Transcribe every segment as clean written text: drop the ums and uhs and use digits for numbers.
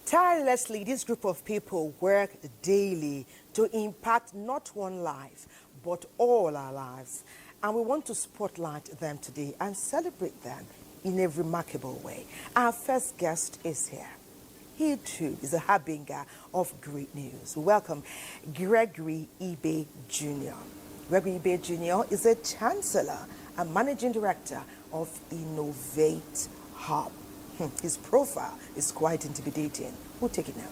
Tirelessly, this group of people work daily to impact not one life, but all our lives. And we want to spotlight them today and celebrate them in a remarkable way. Our first guest is here. He too is a harbinger of great news. Welcome, Gregory Ibe Jr. Gregory Ibe Jr. is a Chancellor and Managing Director of Innovate Hub. His profile is quite intimidating. We'll take it now.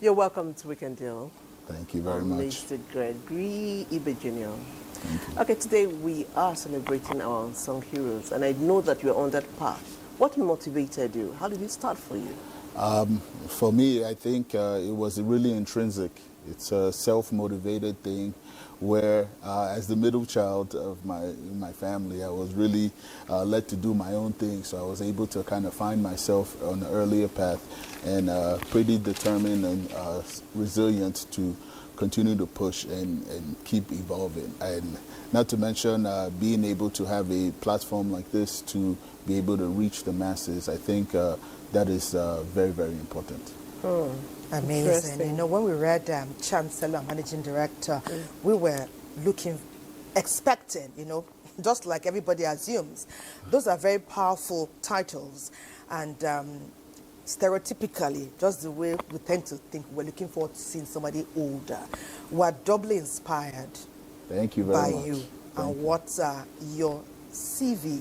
You're welcome to Weekend Deal. Thank you very much. Mr. Gregory Ibe Jr. Thank you. Okay, today we are celebrating our unsung heroes, and I know that you're on that path. What motivated you? How did it start for you? For me, I think it was really intrinsic. It's a self-motivated thing where as the middle child of my family, I was really led to do my own thing. So I was able to kind of find myself on an earlier path and pretty determined and resilient to continue to push and keep evolving. And not to mention being able to have a platform like this to be able to reach the masses. I think that is very, very important. Amazing. You know, when we read Chancellor, Managing Director, we were expecting, you know, just like everybody assumes. Those are very powerful titles. And stereotypically, just the way we tend to think, we're looking forward to seeing somebody older. We're doubly inspired Thank you very by much. you and what your CV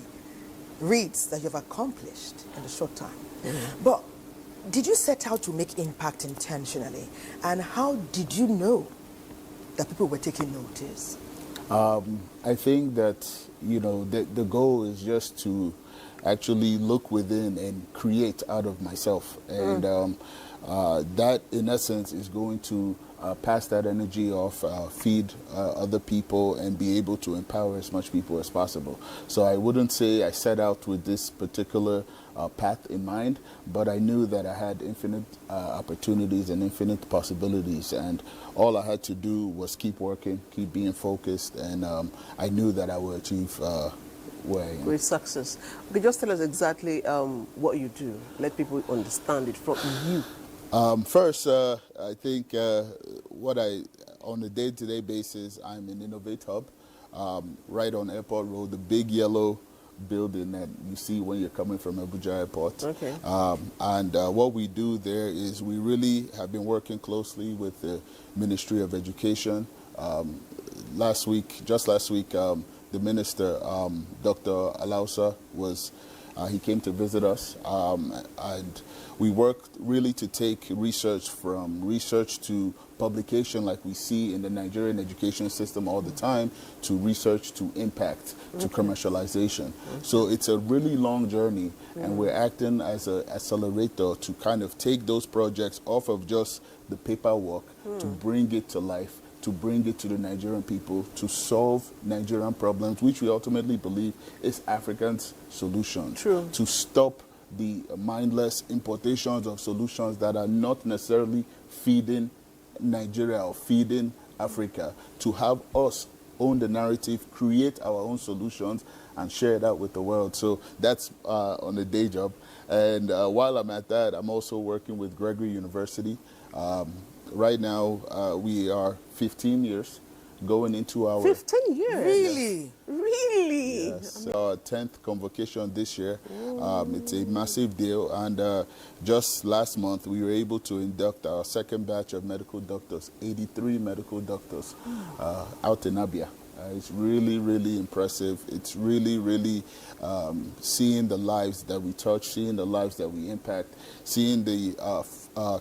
reads that you've accomplished in a short time. But did you set out to make impact intentionally? And how did you know that people were taking notice? I think that, you know, the goal is just to actually look within and create out of myself. And that, in essence, is going to pass that energy off, feed other people, and be able to empower as much people as possible. So I wouldn't say I set out with this particular path in mind, but I knew that I had infinite opportunities and infinite possibilities, and all I had to do was keep working, keep being focused, and I knew that I would achieve where I am. Great success. Okay, just tell us exactly what you do. Let people understand it from you. First, I think on a day-to-day basis, I'm in Innovate Hub, right on Airport Road, the big yellow building that you see when you're coming from Abuja Airport. Okay. And what we do there is we really have been working closely with the Ministry of Education. Just last week, the minister, Dr. Alausa, he came to visit us, and we worked really to take research from research to publication, like we see in the Nigerian education system all the time, to research to impact to commercialization. So it's a really long journey, and we're acting as an accelerator to kind of take those projects off of just the paperwork to bring it to life, to bring it to the Nigerian people, to solve Nigerian problems, which we ultimately believe is Africans' solution. True. To stop the mindless importations of solutions that are not necessarily feeding Nigeria or feeding Africa, to have us own the narrative, create our own solutions, and share it out with the world. So that's on the day job. And while I'm at that, I'm also working with Gregory University. Right now, we are 15 years going into our... 15 years? Really? Yes. Really? Yes, our 10th convocation this year. It's a massive deal. And just last month, we were able to induct our second batch of medical doctors, 83 medical doctors out in Abia. It's really, really impressive. It's really, really seeing the lives that we touch, seeing the lives that we impact, seeing the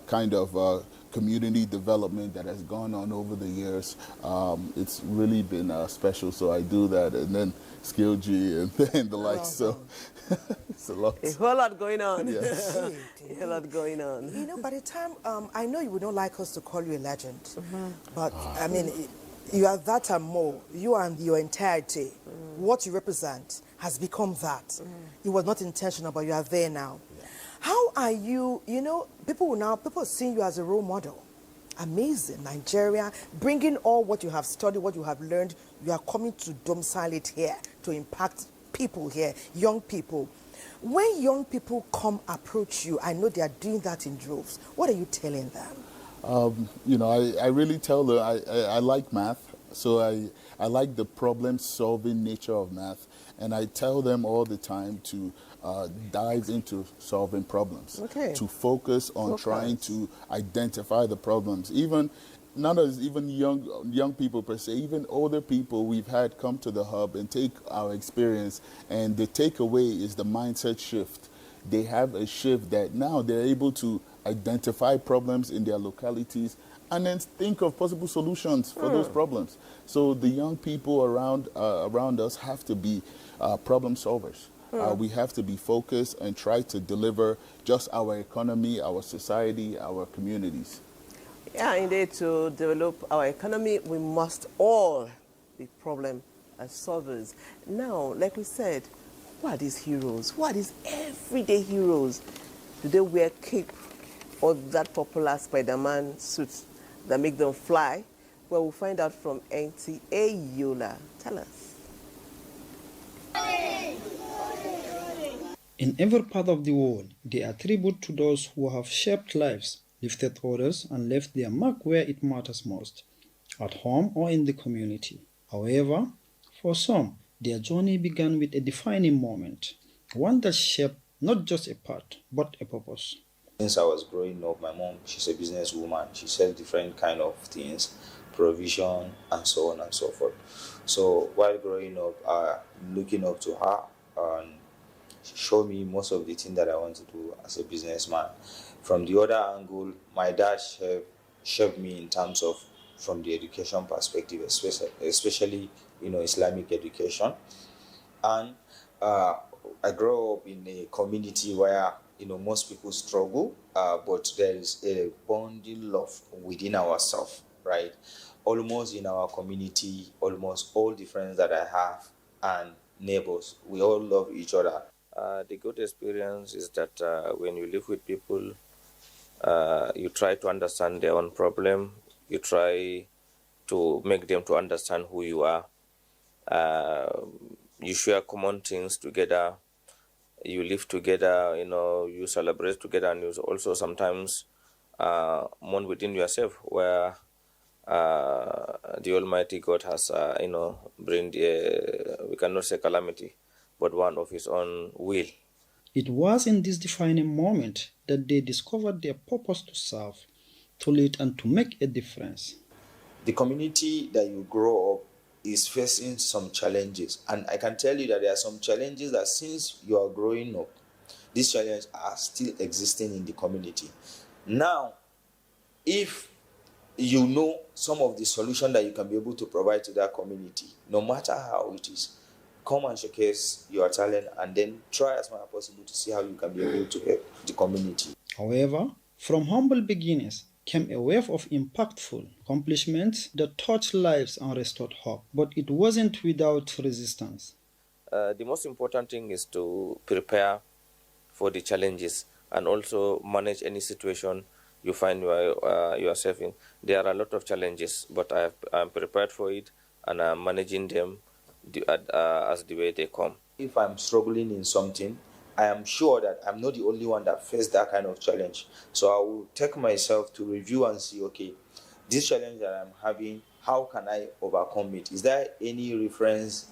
kind of community development that has gone on over the years. It's really been special, so I do that, and then Skill G and then the likes. So it's a lot. A whole lot going on. Yes. A whole lot going on. You know, by the time, I know you would not like us to call you a legend, but I mean, you are that and more. You and your entirety, what you represent has become that. It was not intentional, but you are there now. Yeah. How are you, you know, people are seeing you as a role model. Amazing. Nigeria, bringing all what you have studied, what you have learned, you are coming to domicile it here to impact people here, young people. When young people come approach you, I know they are doing that in droves. What are you telling them? You know, I really tell them I like math, so I like the problem-solving nature of math, and I tell them all the time to dive into solving problems, to focus on trying to identify the problems. Even not as even young people per se, even older people we've had come to the hub and take our experience, and the takeaway is the mindset shift. They have a shift that now they're able to identify problems in their localities and then think of possible solutions for those problems. So the young people around us have to be problem solvers. We have to be focused and try to deliver just our economy, our society, our communities. Yeah, indeed, to develop our economy, we must all be problem solvers. Now, like we said, who are these heroes? Who are these everyday heroes? Do they wear cape or that popular Spider-Man suits that make them fly? Well, we'll find out from NTA Yola. Tell us. In every part of the world, they are tribute to those who have shaped lives, lifted others, and left their mark where it matters most, at home or in the community. However, for some, their journey began with a defining moment, one that shaped not just a path, but a purpose. Since I was growing up, my mom, she's a businesswoman. She sells different kind of things, provision, and so on and so forth. So while growing up, looking up to her, and she showed me most of the things that I want to do as a businessman. From the other angle, my dad shaped me in terms of from the education perspective, especially Islamic education. And I grew up in a community where most people struggle, but there is a bonding love within ourselves, right? Almost in our community, almost all the friends that I have and neighbors, we all love each other. The good experience is that when you live with people, you try to understand their own problem. You try to make them to understand who you are. You share common things together. You live together, you celebrate together, and you also sometimes mourn within yourself, where the Almighty God has, bring we cannot say calamity, but one of His own will. It was in this defining moment that they discovered their purpose to serve, to lead, and to make a difference. The community that you grow up is facing some challenges, and I can tell you that there are some challenges that since you are growing up, these challenges are still existing in the community. Now, if you know some of the solution that you can be able to provide to that community, no matter how it is, come and showcase your talent and then try as much as possible to see how you can be able to help the community. However, from humble beginnings came a wave of impactful accomplishments that touched lives and restored hope. But it wasn't without resistance. The most important thing is to prepare for the challenges and also manage any situation you find yourself in. There are a lot of challenges, but I'm prepared for it and I'm managing them as the way they come. If I'm struggling in something, I am sure that I'm not the only one that faced that kind of challenge. So I will take myself to review and see, okay, this challenge that I'm having, how can I overcome it? Is there any reference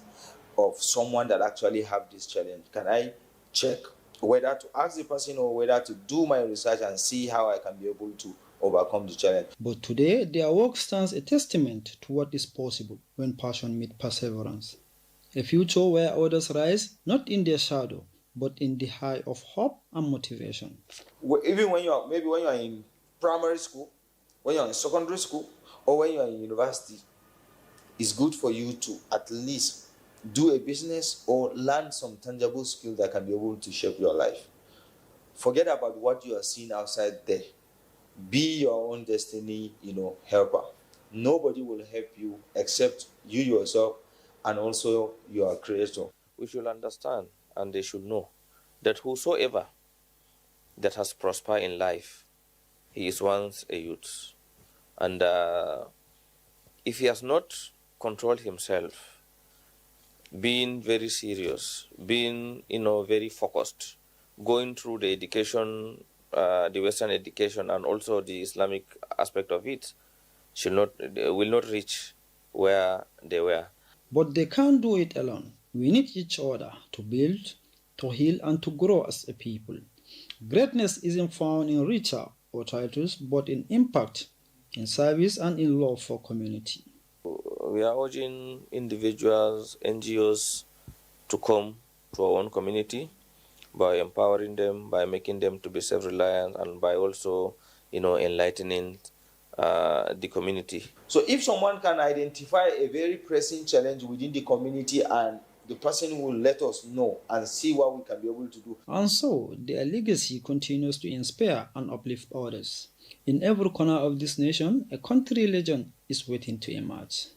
of someone that actually have this challenge? Can I check whether to ask the person or whether to do my research and see how I can be able to overcome the challenge? But today, their work stands a testament to what is possible when passion meets perseverance. A future where others rise, not in their shadow, but in the high of hope and motivation. Even when you are in primary school, when you're in secondary school or when you're in university, it's good for you to at least do a business or learn some tangible skill that can be able to shape your life. Forget about what you are seeing outside there. Be your own destiny, helper. Nobody will help you except you yourself and also your creator. We should understand and they should know that whosoever that has prospered in life, he is once a youth. And if he has not controlled himself, being very serious, being very focused, going through the education, the Western education, and also the Islamic aspect of it, will not reach where they were. But they can't do it alone. We need each other to build, to heal, and to grow as a people. Greatness isn't found in riches or titles, but in impact, in service, and in love for community. We are urging individuals, NGOs to come to our own community by empowering them, by making them to be self-reliant, and by also, enlightening the community. So if someone can identify a very pressing challenge within the community and the person will let us know and see what we can be able to do. And so, their legacy continues to inspire and uplift others. In every corner of this nation, a country legend is waiting to emerge.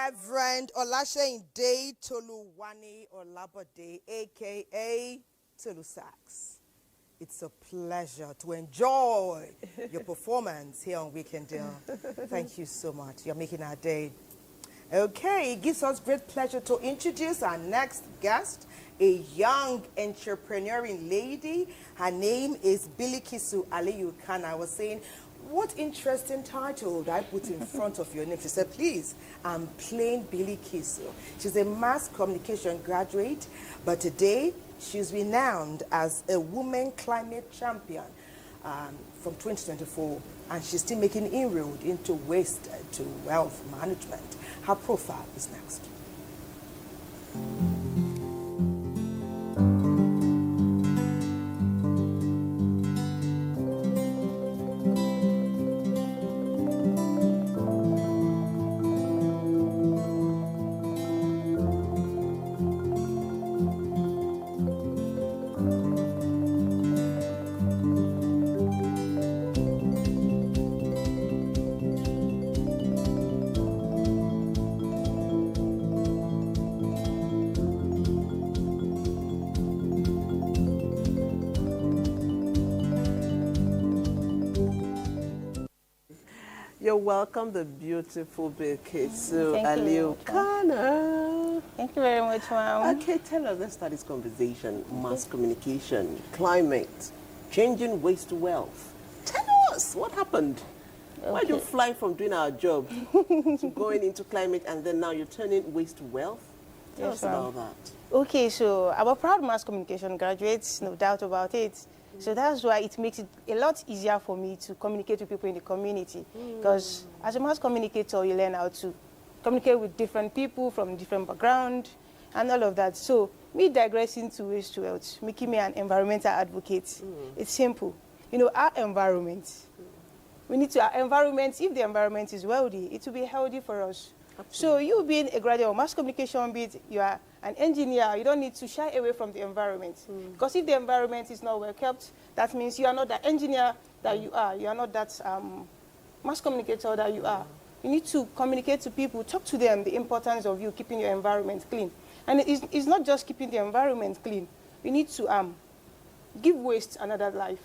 Reverend Olaseyinde Toluwani Olabode, aka Tolu Sax. It's a pleasure to enjoy your performance here on Weekend Deal. Thank you so much. You're making our day. Okay, it gives us great pleasure to introduce our next guest, a young entrepreneuring lady. Her name is Bilikisu Aliyu Khan. I was saying, what interesting title did I put in front of your name? She said, please, I'm plain Bilikisu. She's a mass communication graduate, but today she's renowned as a woman climate champion from 2024, and she's still making inroad into waste to wealth management. Her profile is next. You're welcome, the beautiful Bilikisu Thank you Aliyu very Khan. Thank you very much, ma'am. Okay, tell us, let's start this conversation. Mass communication, climate, changing waste to wealth. Tell us, what happened? Why did you fly from doing our job to going into climate, and then now you're turning waste to wealth? Tell us about that. Okay, so I'm a proud mass communication graduate, no doubt about it. So that's why it makes it a lot easier for me to communicate with people in the community. Because as a mass communicator, you learn how to communicate with different people from different backgrounds and all of that. So me digressing to waste to wealth, making me an environmental advocate, it's simple. You know, our environment, we need to, our environment, if the environment is wealthy, it will be healthy for us. So you being a graduate of mass communication, be it you are an engineer, you don't need to shy away from the environment. Because if the environment is not well kept, that means you are not the engineer that you are not that mass communicator that you are. You need to communicate to people, talk to them the importance of you keeping your environment clean. And it's not just keeping the environment clean. You need to give waste another life,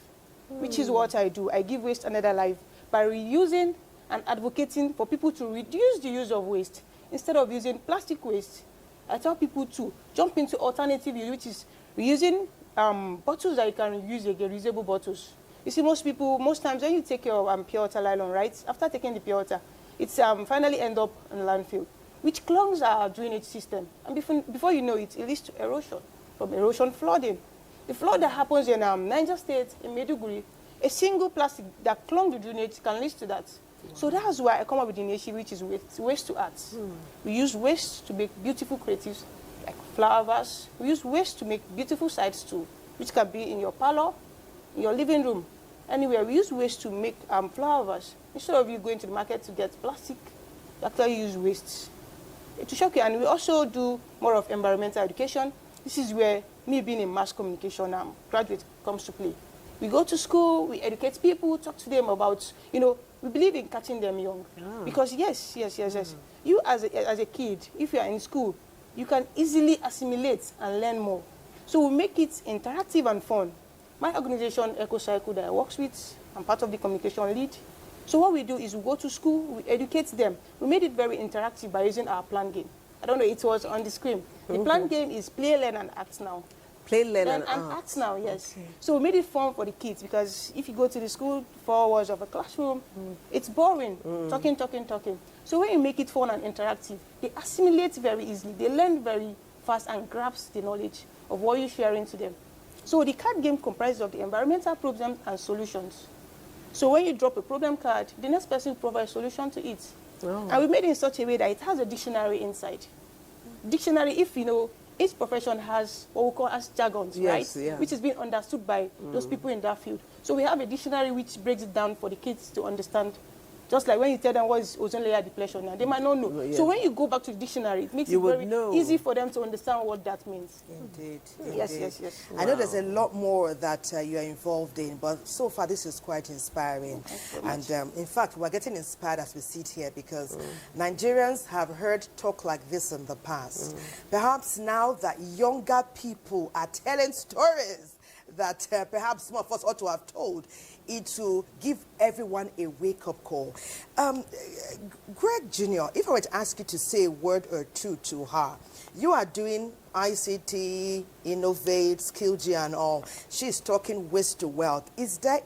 which is what I do. I give waste another life by reusing and advocating for people to reduce the use of waste. Instead of using plastic waste, I tell people to jump into alternative use, which is reusing bottles that you can reuse again, reusable bottles. You see, most times when you take your pure water nylon, right, after taking the pure water, it's finally end up in landfill, which clogs our drainage system. And before you know it, it leads to erosion, from erosion, flooding. The flood that happens in Niger State, in Maiduguri, a single plastic that clogged the drainage can lead to that. So that's why I come up with the initiative, which is waste to art. We use waste to make beautiful creatives, like flower vase. We use waste to make beautiful sites too, which can be in your parlor, in your living room, anywhere. We use waste to make flower vase. Instead of you going to the market to get plastic, you actually use waste. To shock you, and we also do more of environmental education. This is where me being a mass communication graduate comes to play. We go to school, we educate people, talk to them about, you know, we believe in catching them young. Because yes. You as a kid, if you are in school, you can easily assimilate and learn more. So we make it interactive and fun. My organization, EcoCycle, that I work with, I'm part of the communication lead. So what we do is we go to school, we educate them. We made it very interactive by using our plan game. I don't know, it was on the screen. The plan game is play, learn, and act now. Play, learn, and act now, yes. Okay. So we made it fun for the kids, because if you go to the school, 4 hours of a classroom, it's boring, talking. So when you make it fun and interactive, they assimilate very easily. They learn very fast and grasp the knowledge of what you're sharing to them. So the card game comprises of the environmental problems and solutions. So when you drop a problem card, the next person provides a solution to it. And we made it in such a way that it has a dictionary inside. Dictionary, if you know, each profession has what we call as jargons, right? Yeah. Which is being understood by those people in that field. So we have a dictionary which breaks it down for the kids to understand Just like when you tell them what is ozone layer depletion now, they might not know. Yeah. So when you go back to the dictionary, it makes You it would very know. easy for them to understand what that means. Indeed. Yes, indeed. yes. I know there's a lot more that you are involved in, but so far this is quite inspiring. And in fact, we're getting inspired as we sit here because Nigerians have heard talk like this in the past. Perhaps now that younger people are telling stories that perhaps some of us ought to have told, it will give everyone a wake-up call. Greg Jr., if I were to ask you to say a word or two to her, you are doing ICT, Innovate, Skill G and all. She's talking waste to wealth. Is there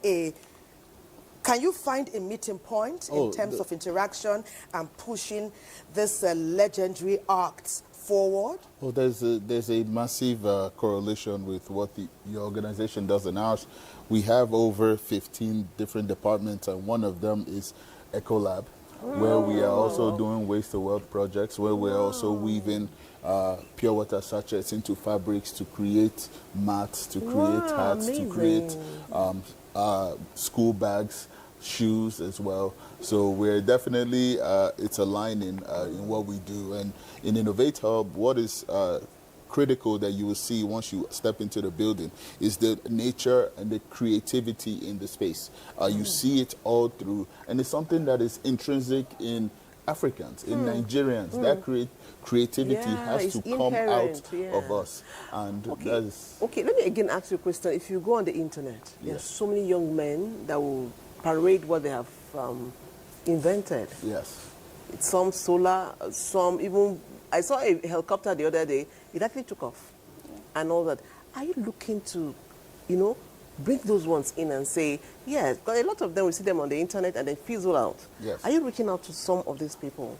can you find a meeting point in terms of interaction and pushing this legendary acts forward? Well, there's a massive correlation with what your organization does in ours. We have over 15 different departments, and one of them is Ecolab, where we are also doing waste to wealth projects, where we're also weaving pure water sachets into fabrics to create mats, to create hats, to create school bags, shoes as well. So we're definitely, it's aligning in what we do. And in Innovate Hub, what is critical that you will see once you step into the building is the nature and the creativity in the space. You see it all through, and it's something that is intrinsic in Africans, in Nigerians. That creativity has to come out of us. And that is... Okay, let me again ask you a question. If you go on the internet, there are so many young men that will parade what they have invented. Yes. Some solar, some even... I saw a helicopter the other day. It actually took off and all that. Are you looking to, bring those ones in and say, yes, because a lot of them, we see them on the internet and they fizzle out. Yes. Are you reaching out to some of these people?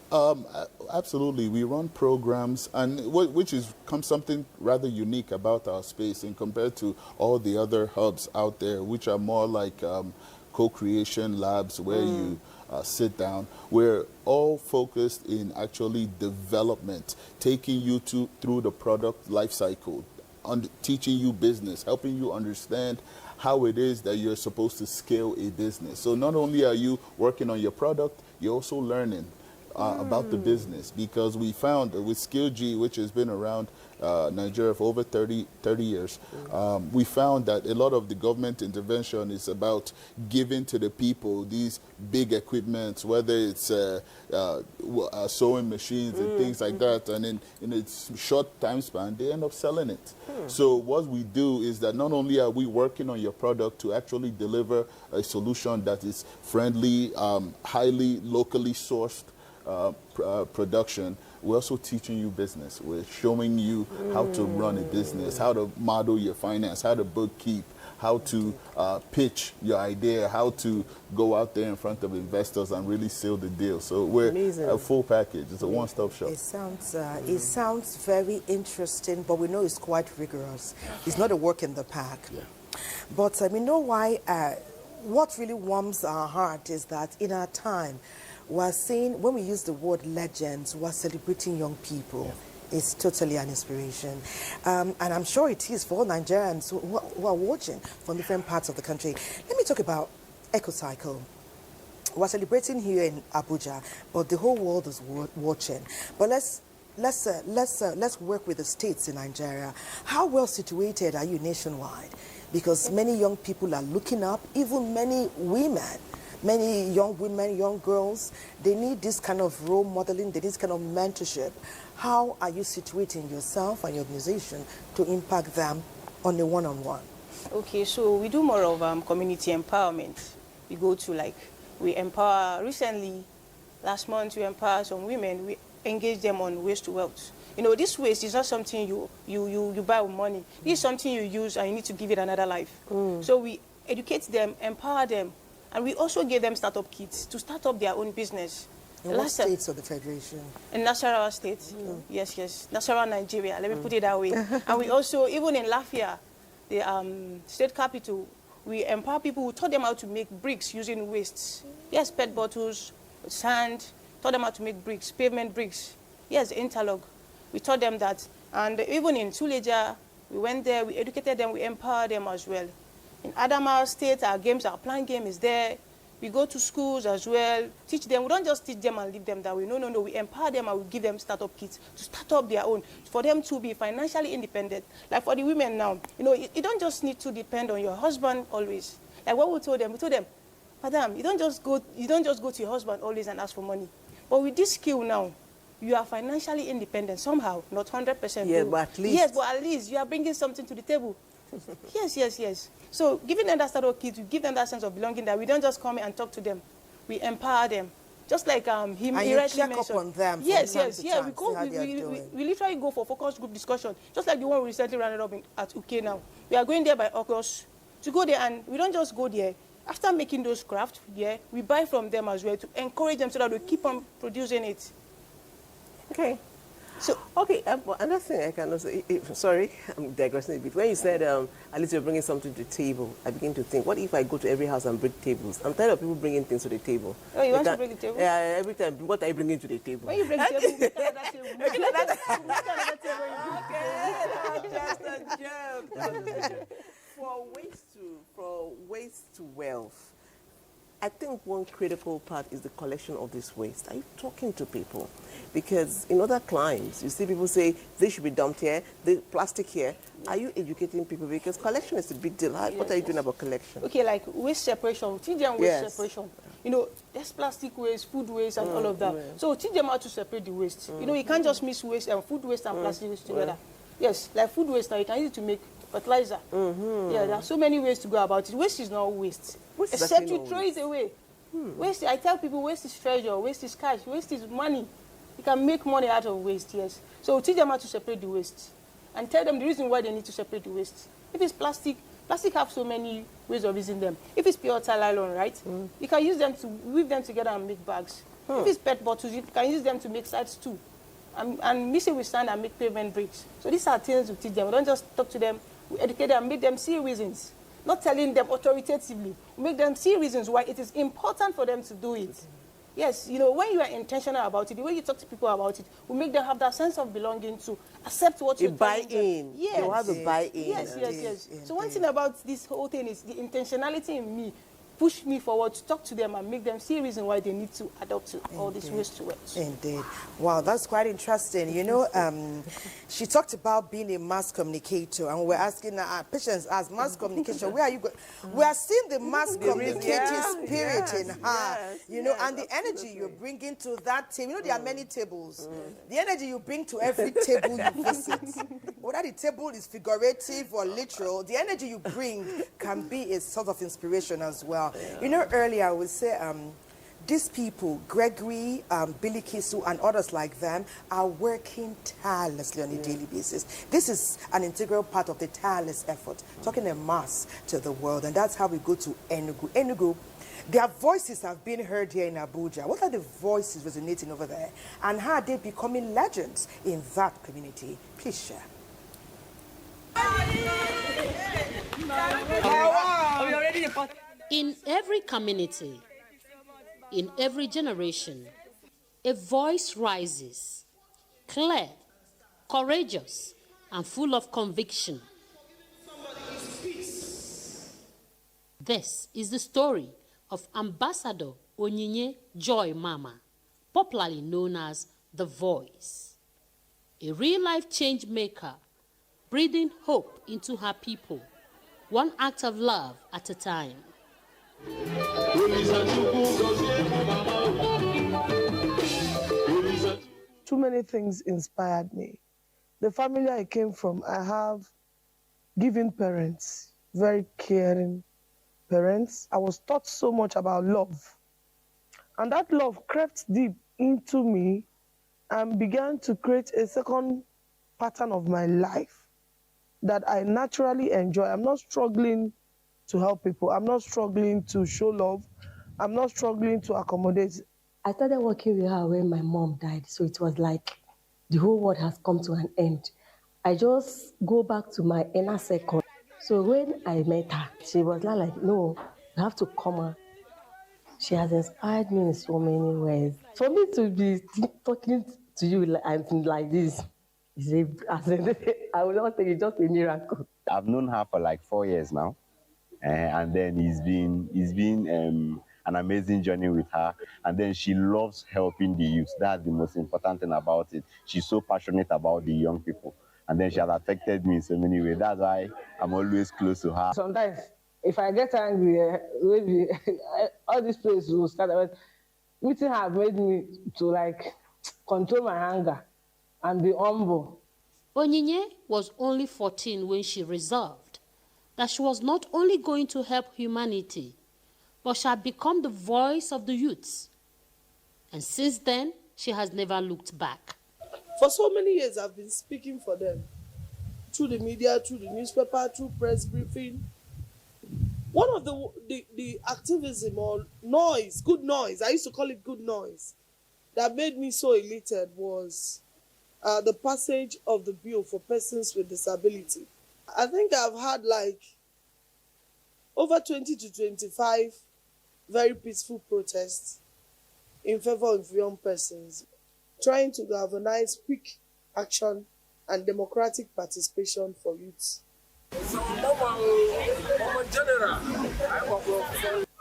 Absolutely. We run programs, and which is something rather unique about our space in compared to all the other hubs out there, which are more like co-creation labs where you sit down. We're all focused in actually development, taking you through the product life cycle, teaching you business, helping you understand how it is that you're supposed to scale a business. So not only are you working on your product, you're also learning about the business, because we found with Skill G, which has been around Nigeria for over 30 years, we found that a lot of the government intervention is about giving to the people these big equipments, whether it's sewing machines and things like that, and in a short time span, they end up selling it. So what we do is that not only are we working on your product to actually deliver a solution that is friendly, highly locally sourced production, we're also teaching you business. We're showing you how to run a business, how to model your finance, how to bookkeep, how to pitch your idea, how to go out there in front of investors and really seal the deal. So we're a full package. It's a one-stop shop. It sounds very interesting, but we know it's quite rigorous. It's not a work in the park. Yeah. But we know why. What really warms our heart is that in our time, we're saying, when we use the word legends, we're celebrating young people. Yeah. It's totally an inspiration. And I'm sure it is for all Nigerians who are watching from different parts of the country. Let me talk about EcoCycle. We're celebrating here in Abuja, but the whole world is watching. But let's work with the states in Nigeria. How well situated are you nationwide? Because many young people are looking up, even many women. Many young women, young girls, they need this kind of role modeling, they need this kind of mentorship. How are you situating yourself and your organization to impact them on a one-on-one? Okay, so we do more of community empowerment. We go to we empower, recently, last month we empowered some women, we engage them on waste to wealth. This waste is not something you buy with money. This is something you use and you need to give it another life. So we educate them, empower them, and we also give them startup kits to start up their own business. In what states of the Federation? In Nasarawa State. Yes. Nasarawa, Nigeria. Let me put it that way. And we also, even in Lafia, the state capital, we empower people. We taught them how to make bricks using wastes. Yes, PET bottles, sand. Taught them how to make bricks, pavement bricks. Yes, interlock. We taught them that. And even in Suleja, we went there, we educated them, we empowered them as well. In Adamawa State, our plant game is there. We go to schools as well, teach them. We don't just teach them and leave them that way. No, no, no. We empower them and we give them startup kits to start up their own, for them to be financially independent. Like for the women now, you know, you don't just need to depend on your husband always. Like what we told them, Madam, you don't just go to your husband always and ask for money. But with this skill now, you are financially independent somehow, not 100%. Yeah, but at least. Yes, but at least you are bringing something to the table. Yes. So giving them that startup kit, we give them that sense of belonging, that we don't just come and talk to them. We empower them. Just like he rightly mentioned. Check up on them. Yes. We literally go for focus group discussion, just like the one we recently ran up at UK now. We are going there by August to go there, and we don't just go there. After making those crafts, we buy from them as well to encourage them so that we keep on producing it. Okay. So, okay, another thing I can also, sorry, I'm digressing a bit. When you said, at least you're bringing something to the table, I begin to think, what if I go to every house and bring tables? I'm tired of people bringing things to the table. Oh, you want to bring the table? Yeah, every time. What are you bringing to the table? When you bring the table, you get another table. Just a joke. For waste to wealth, I think one critical part is the collection of this waste. Are you talking to people? Because in other climes, you see people say, they should be dumped here, the plastic here. Are you educating people? Because collection is a big deal. What are you doing about collection? Okay, like waste separation, teach them waste separation. You know, there's plastic waste, food waste, and all of that. So teach them how to separate the waste. You know, you can't just mix waste and food waste and plastic waste together. Yes, like food waste, now you can use it to make fertilizer. Yeah, there are so many ways to go about it. Waste is not waste. Except you throw it away. Waste, I tell people, waste is treasure, waste is cash, waste is money. You can make money out of waste, yes. So teach them how to separate the waste. And tell them the reason why they need to separate the waste. If it's plastic have so many ways of using them. If it's pure nylon, right? You can use them to weave them together and make bags. If it's PET bottles, you can use them to make sides too. And mix it with sand and make pavement bricks. So these are things we teach them. We don't just talk to them, we educate them, make them see reasons. Not telling them authoritatively. We make them see reasons why it is important for them to do it. Yes, you know, when you are intentional about it, the way you talk to people about it, we make them have that sense of belonging to accept what you're telling them. Buy-in. Yes. They have a buy-in. Yes. So one thing about this whole thing is the intentionality in me push me forward to talk to them and make them see a reason why they need to adopt to all these ways to it. Indeed. Wow, that's quite interesting. You know, she talked about being a mass communicator, and we're asking Patience, as mass communication, where are you going? We are seeing the mass communicating spirit in her, you know, and the energy you're bringing to that table. You know, there are many tables. The energy you bring to every table you visit, whether the table is figurative or literal, the energy you bring can be a sort of inspiration as well. You know, earlier I would say these people, Gregory, Billy Kisu, and others like them, are working tirelessly on a daily basis. This is an integral part of the tireless effort, talking a mass to the world, and that's how we go to Enugu. Enugu, their voices have been heard here in Abuja. What are the voices resonating over there, and how are they becoming legends in that community? Please share. In every community, in every generation, a voice rises, clear, courageous, and full of conviction. This is the story of Ambassador Onyinye Joy Mama, popularly known as The Voice, a real-life change maker, breathing hope into her people, one act of love at a time. Too many things inspired me. The family I came from, I have giving parents, very caring parents. I was taught so much about love. And that love crept deep into me and began to create a second pattern of my life that I naturally enjoy. I'm not struggling to help people. I'm not struggling to show love. I'm not struggling to accommodate. I started working with her when my mom died, so it was like the whole world has come to an end. I just go back to my inner circle. So when I met her, she was like, no, you have to come out. She has inspired me in so many ways. For me to be talking to you like this, I would not think it's just a miracle. I've known her for like 4 years now, and then it's been an amazing journey with her. And then she loves helping the youth. That's the most important thing about it. She's so passionate about the young people. And then she has affected me in so many ways. That's why I'm always close to her. Sometimes, if I get angry, maybe all these places will start. Meeting her made me to like control my anger and be humble. Onyinye was only 14 when she resolved that she was not only going to help humanity, but shall become the voice of the youths. And since then, she has never looked back. For so many years, I've been speaking for them. Through the media, through the newspaper, through press briefing. One of the activism or noise, good noise, I used to call it good noise, that made me so elated was the passage of the bill for persons with disability. I think I've had like over 20 to 25 very peaceful protests in favor of young persons, trying to galvanize quick action and democratic participation for youths.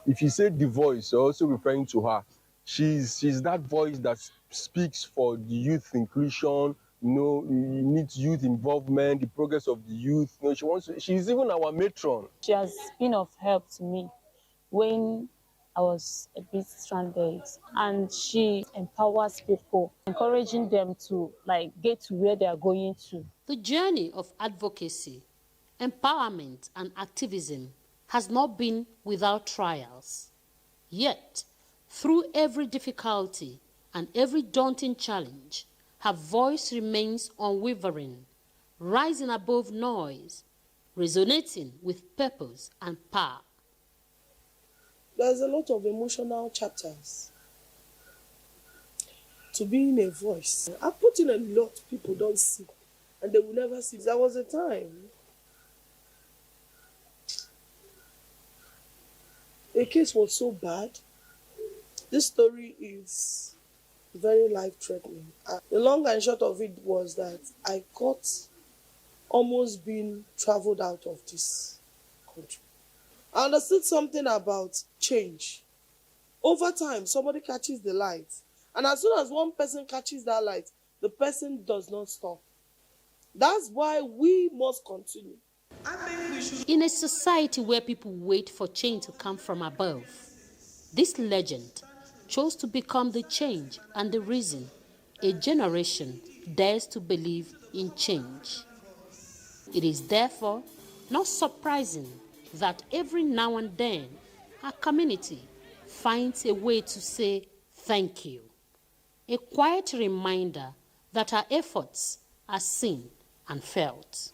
If you say the voice, you're also referring to her. She's that voice that speaks for the youth inclusion. You know, you need youth involvement, the progress of the youth. You know, she's even our matron. She has been of help to me when I was a bit stranded, and she empowers people, encouraging them to get to where they are going to. The journey of advocacy, empowerment, and activism has not been without trials. Yet, through every difficulty and every daunting challenge, her voice remains unwavering, rising above noise, resonating with purpose and power. There's a lot of emotional chapters to being a voice. I put in a lot people don't see, and they will never see. There was a time a case was so bad. This story is very life-threatening. The long and short of it was that I got almost being traveled out of this country. I understood something about change. Over time, somebody catches the light. And as soon as one person catches that light, the person does not stop. That's why we must continue. In a society where people wait for change to come from above, this legend chose to become the change and the reason a generation dares to believe in change. It is therefore not surprising that every now and then our community finds a way to say thank you, a quiet reminder that our efforts are seen and felt.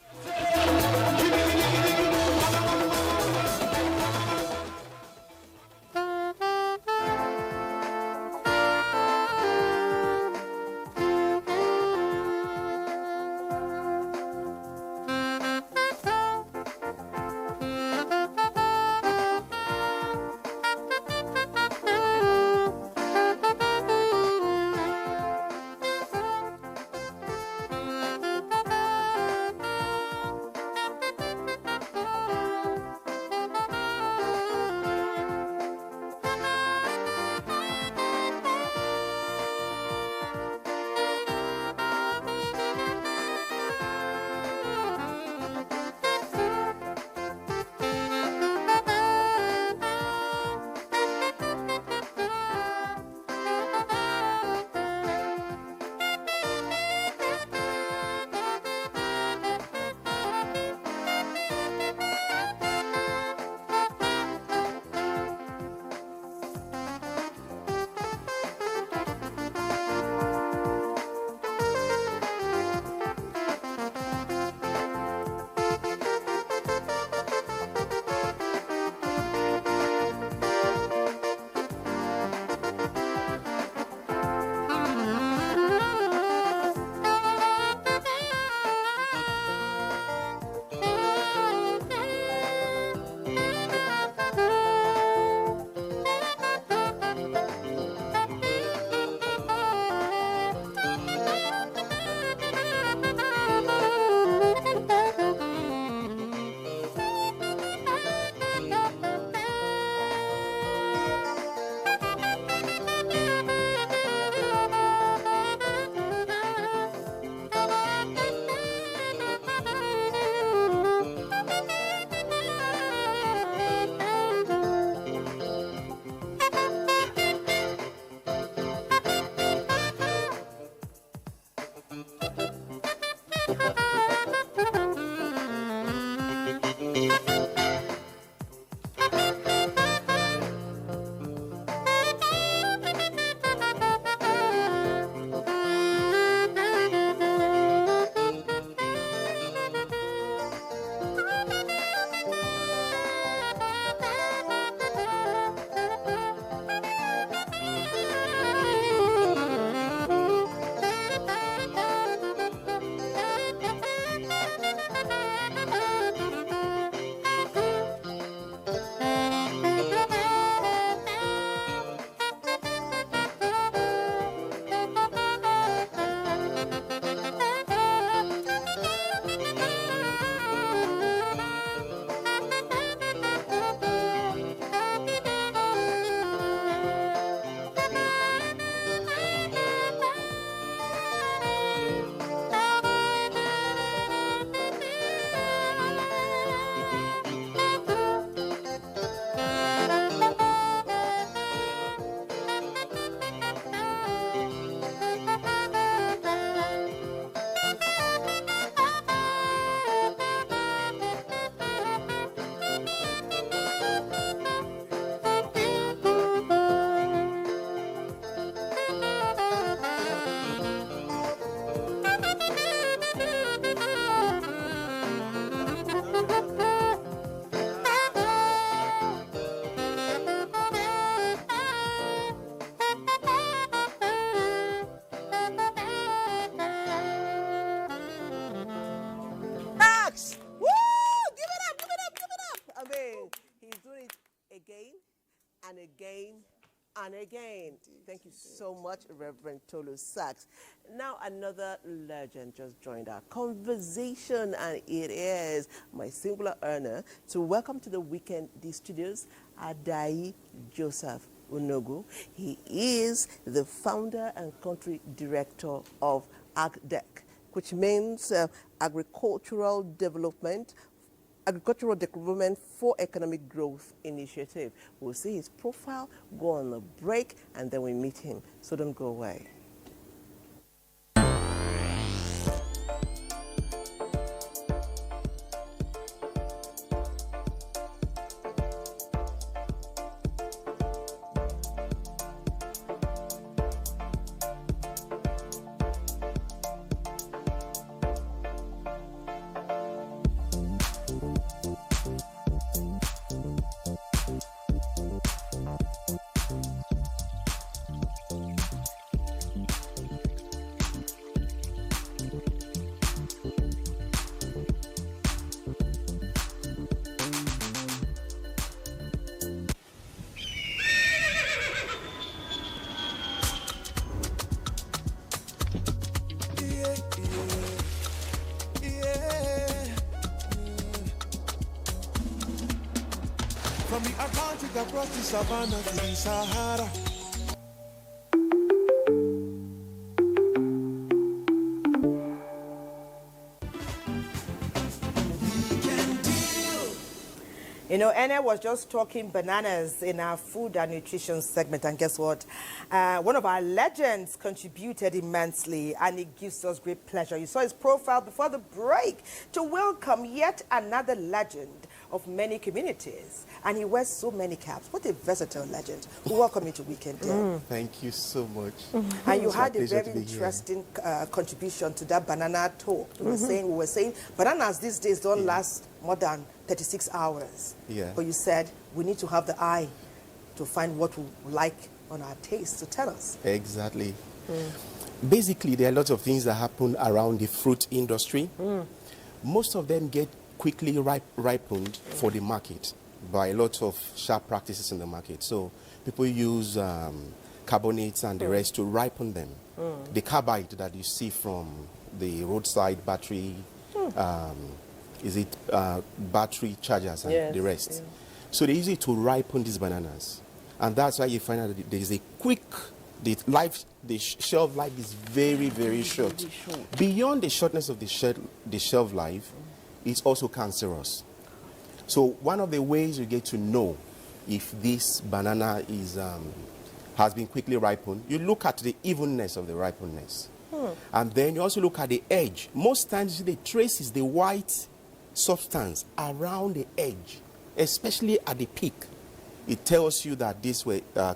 again. Thank you so much, Reverend Tolu Sachs. Now another legend just joined our conversation, and it is my singular honor to welcome to the Weekend D Studios Adai Joseph Onogu. He is the founder and country director of AgDec, which means Agricultural Development for Economic Growth Initiative. We'll see his profile, go on a break, and then we meet him. So don't go away. From the Atlantic across the savannah to the Sahara. You know, Ene was just talking bananas in our food and nutrition segment, and guess what? One of our legends contributed immensely, and it gives us great pleasure. You saw his profile before the break to welcome yet another legend of many communities, and he wears so many caps. What a versatile legend. Welcome you to Weekend Day. Thank you so much. And you It's had a pleasure very to be here. interesting contribution to that banana talk. We were saying bananas these days don't last more than 36 hours. Yeah. But you said we need to have the eye to find what we like on our taste. So tell us. Exactly. Basically, there are lots of things that happen around the fruit industry. Most of them get quickly ripened for the market by a lot of sharp practices in the market. So people use carbonates and the rest to ripen them. The carbide that you see from the roadside battery, battery chargers and the rest. Yeah. So they use it to ripen these bananas. And that's why you find out that there is a quick, the shelf life is very, very short. Beyond the shortness of the shelf life, it's also cancerous. So one of the ways you get to know if this banana is has been quickly ripened, you look at the evenness of the ripeness. And then you also look at the edge. Most times the traces the white substance around the edge, especially at the peak. It tells you that this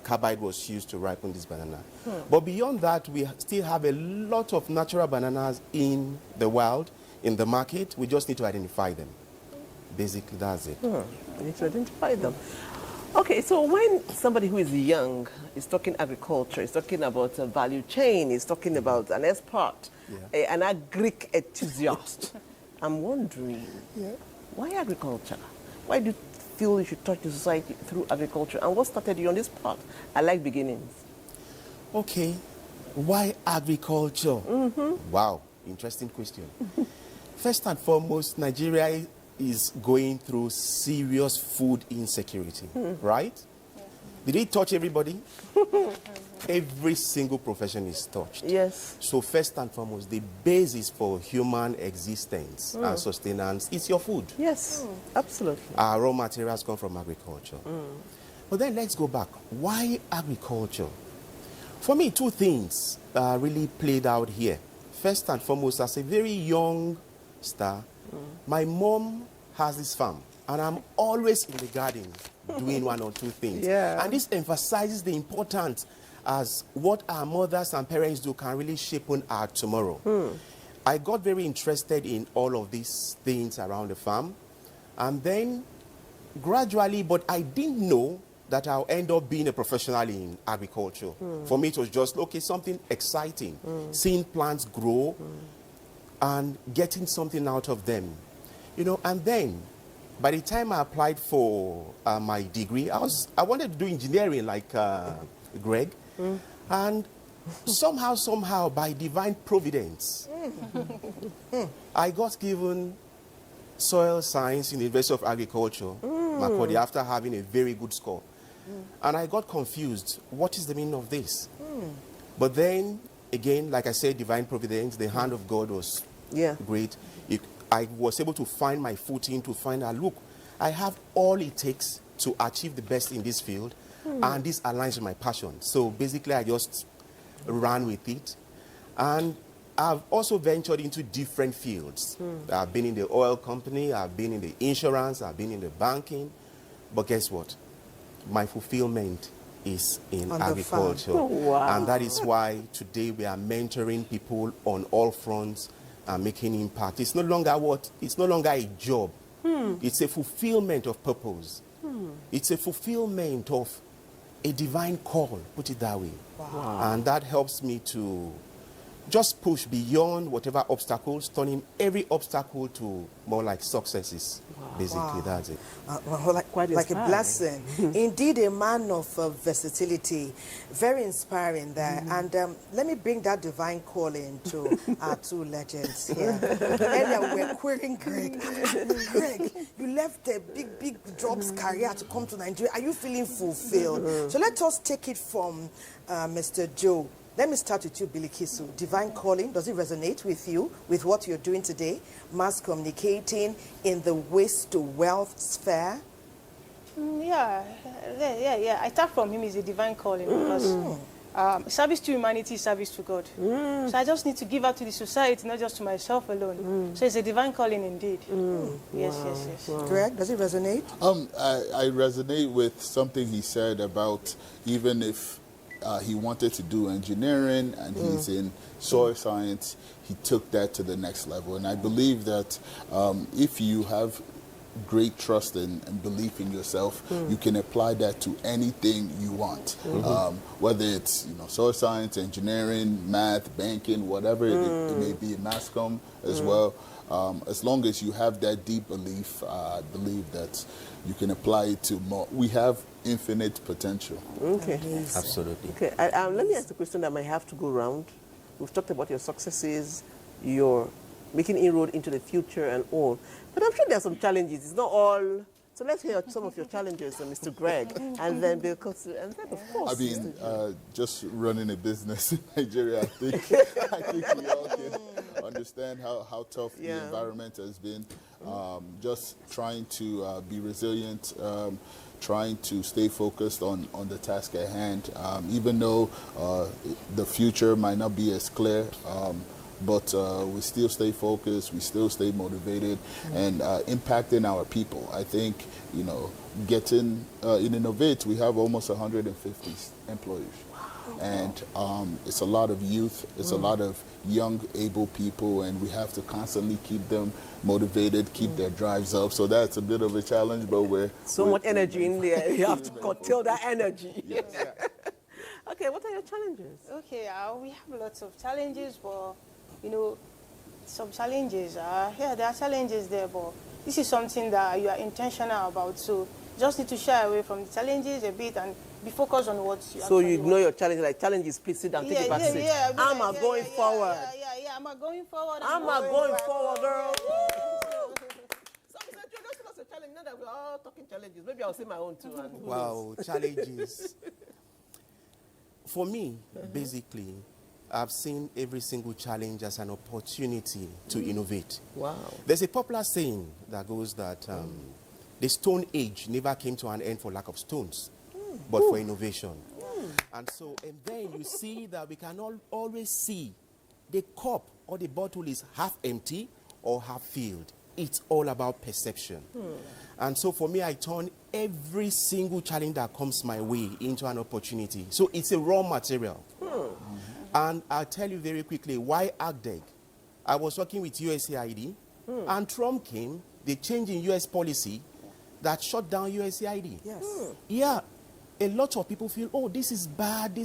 carbide was used to ripen this banana. But beyond that, we still have a lot of natural bananas in the wild, in the market. We just need to identify them. Basically, that's it. We need to identify them. Okay, so when somebody who is young is talking agriculture, is talking about a value chain, is talking about an expert, an agric enthusiast, I'm wondering, why agriculture? Why do you feel you should touch the society through agriculture? And what started you on this path? I like beginnings. Okay, why agriculture? Wow, interesting question. First and foremost, Nigeria is going through serious food insecurity, right? Did it touch everybody? Every single profession is touched. Yes. So first and foremost, the basis for human existence and sustenance is your food. Yes, absolutely. Our raw materials come from agriculture. But then let's go back. Why agriculture? For me, two things really played out here. First and foremost, as a very young star, my mom has this farm, and I'm always in the garden doing one or two things. Yeah. And this emphasizes the importance as what our mothers and parents do can really shape on our tomorrow. I got very interested in all of these things around the farm, and then gradually, but I didn't know that I'll end up being a professional in agriculture. For me, it was just, okay, something exciting, seeing plants grow and getting something out of them. You know, and then by the time I applied for my degree, I wanted to do engineering like Greg. And somehow, by divine providence, I got given soil science in the University of Agriculture, Makurdi, after having a very good score. And I got confused. What is the meaning of this? But then, again, like I said, divine providence, the hand of God was great. I was able to find my footing, to find out, look, I have all it takes to achieve the best in this field, and this aligns with my passion. So basically, I just ran with it. And I've also ventured into different fields. I've been in the oil company, I've been in the insurance, I've been in the banking. But guess what? My fulfillment is in agriculture. And that is why today we are mentoring people on all fronts and making impact. It's no longer a job. It's a fulfillment of purpose. It's a fulfillment of a divine call, put it that way. And that helps me to just push beyond whatever obstacles, turning every obstacle to more like successes. Basically, that's it. Like a blessing. Indeed, a man of versatility. Very inspiring there. And let me bring that divine calling to our two legends here. Earlier, we were querying Greg. Greg, you left a big jobs career to come to Nigeria. Are you feeling fulfilled? So let us take it from Mr. Joe. Let me start with you, Billy Kisu. Divine calling, does it resonate with you, with what you're doing today? Mass communicating in the waste to wealth sphere? Yeah. I start from him is a divine calling because service to humanity is service to God. So I just need to give out to the society, not just to myself alone. So it's a divine calling indeed. Yes. Greg, does it resonate? I resonate with something he said about even if he wanted to do engineering and he's in soil science, he took that to the next level. And I believe that if you have great trust and belief in yourself, you can apply that to anything you want. Whether it's soil science, engineering, math, banking, whatever it may be, mass comm as well. As long as you have that deep belief, I believe that you can apply it to more. We have infinite potential. Okay. Absolutely. Okay. Let me ask the question that might have to go round. We've talked about your successes, your making inroad into the future and all. But I'm sure there are some challenges. It's not all. So let's hear some of your challenges, Mr. Greg, and then Bill Kosu, and then of course. I mean, just running a business in Nigeria, I think we all can understand how tough the environment has been. Just trying to be resilient, trying to stay focused on the task at hand, even though the future might not be as clear. But we still stay focused, we still stay motivated, and impacting our people. I think, getting in Innovate, we have almost 150 employees. And it's a lot of youth, it's a lot of young, able people, and we have to constantly keep them motivated, keep their drives up. So that's a bit of a challenge, but we're much energy in there. You have to curtail that energy. Yes. Okay, what are your challenges? Okay, we have lots of challenges, but some challenges. There are challenges there, but this is something that you are intentional about. So just need to shy away from the challenges a bit and be focused on what you So you ignore your challenges, like challenges, please sit down, take a back seat. I'm going forward. I'm going forward. I'm going forward, girl. So, Mr. Joe, just tell us a challenge. Now that we're all talking challenges, maybe I'll say my own too. And Wow, challenges. For me, basically, I've seen every single challenge as an opportunity to innovate. Wow. There's a popular saying that goes that the Stone Age never came to an end for lack of stones, but for innovation. And then you see that we can always see the cup or the bottle is half empty or half filled. It's all about perception. And so for me, I turn every single challenge that comes my way into an opportunity. So it's a raw material. And I'll tell you very quickly why AgDeg. I was working with USAID, and Trump came, they changed in US policy that shut down USAID. Yes. Yeah, a lot of people feel, oh, this is bad,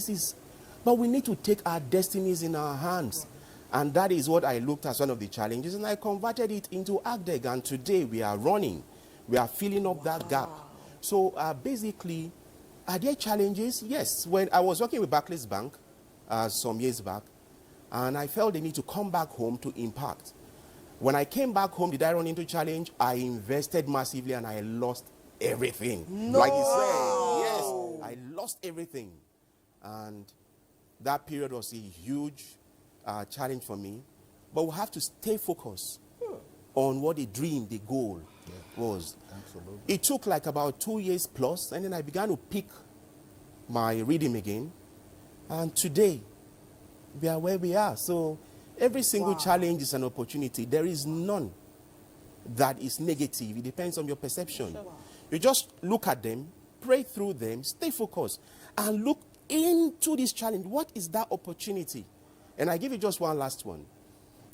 but we need to take our destinies in our hands. And that is what I looked at as one of the challenges, and I converted it into AgDeg, and today we are running. We are filling up that gap. So basically, Are there challenges? Yes. When I was working with Barclays Bank some years back, and I felt the need to come back home to impact. When I came back home, did I run into challenge? I invested massively and I lost everything. No. Like you said, yes, I lost everything. And that period was a huge challenge for me. But we have to stay focused on what the dream, the goal was. Absolutely. It took like about 2 years plus, and then I began to pick my rhythm again. And today, we are where we are. So every single challenge is an opportunity. There is none that is negative. It depends on your perception. You just look at them, pray through them, stay focused, and look into this challenge. What is that opportunity? And I give you just one last one.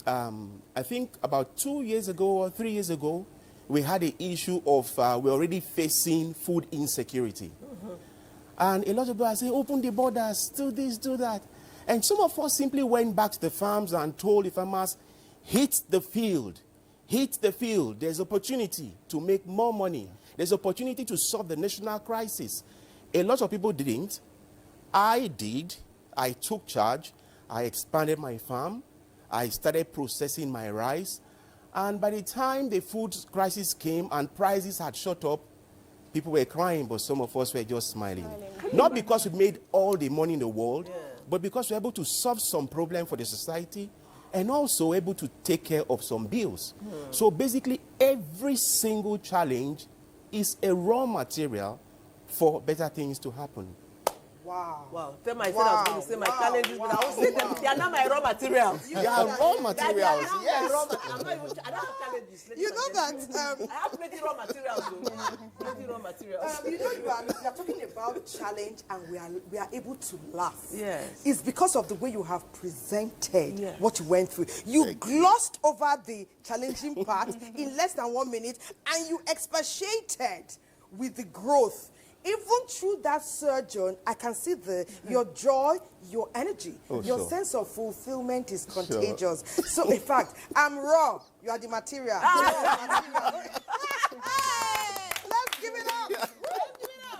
I think about 2 years ago or 3 years ago, we had an issue of we're already facing food insecurity. And a lot of people are saying, open the borders, do this, do that. And some of us simply went back to the farms and told the farmers, hit the field. Hit the field. There's opportunity to make more money. There's opportunity to solve the national crisis. A lot of people didn't. I did. I took charge. I expanded my farm. I started processing my rice. And by the time the food crisis came and prices had shot up, people were crying, but some of us were just smiling. Not because we made all the money in the world, but because we're able to solve some problem for the society and also able to take care of some bills. So basically, every single challenge is a raw material for better things to happen. Wow. Tell my friend I was going to say my challenges, but I will say them. They are not my raw materials. They are raw materials, yes. I'm not even, I don't have challenges. You know that... I have plenty raw materials. Plenty raw materials. You know, you are talking about challenge and we are able to laugh. Yes. It's because of the way you have presented what you went through. You glossed over the challenging part in less than 1 minute and you expatiated with the growth. Even through that surgeon, I can see your joy, your energy, your sense of fulfillment is contagious. So, in fact, I'm raw. You are the material. Let's give it up.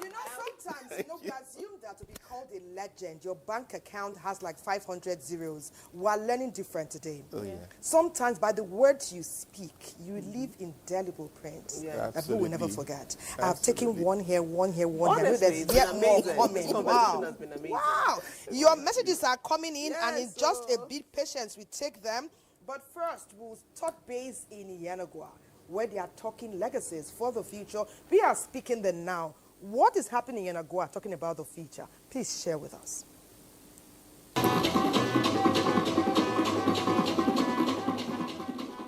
You know, sometimes we assume that to be called a legend, your bank account has like 500 zeros. We're learning different today. Sometimes by the words you speak, you leave indelible prints that people will never forget. I've taken one here, one here, one here. There's yet more coming. Wow. Wow. Your messages are coming in and in just a bit patience we take them. But first, we'll touch base in Yenagoa, where they are talking legacies for the future. We are speaking the now. What is happening in Yenagoa, talking about the future? Please share with us.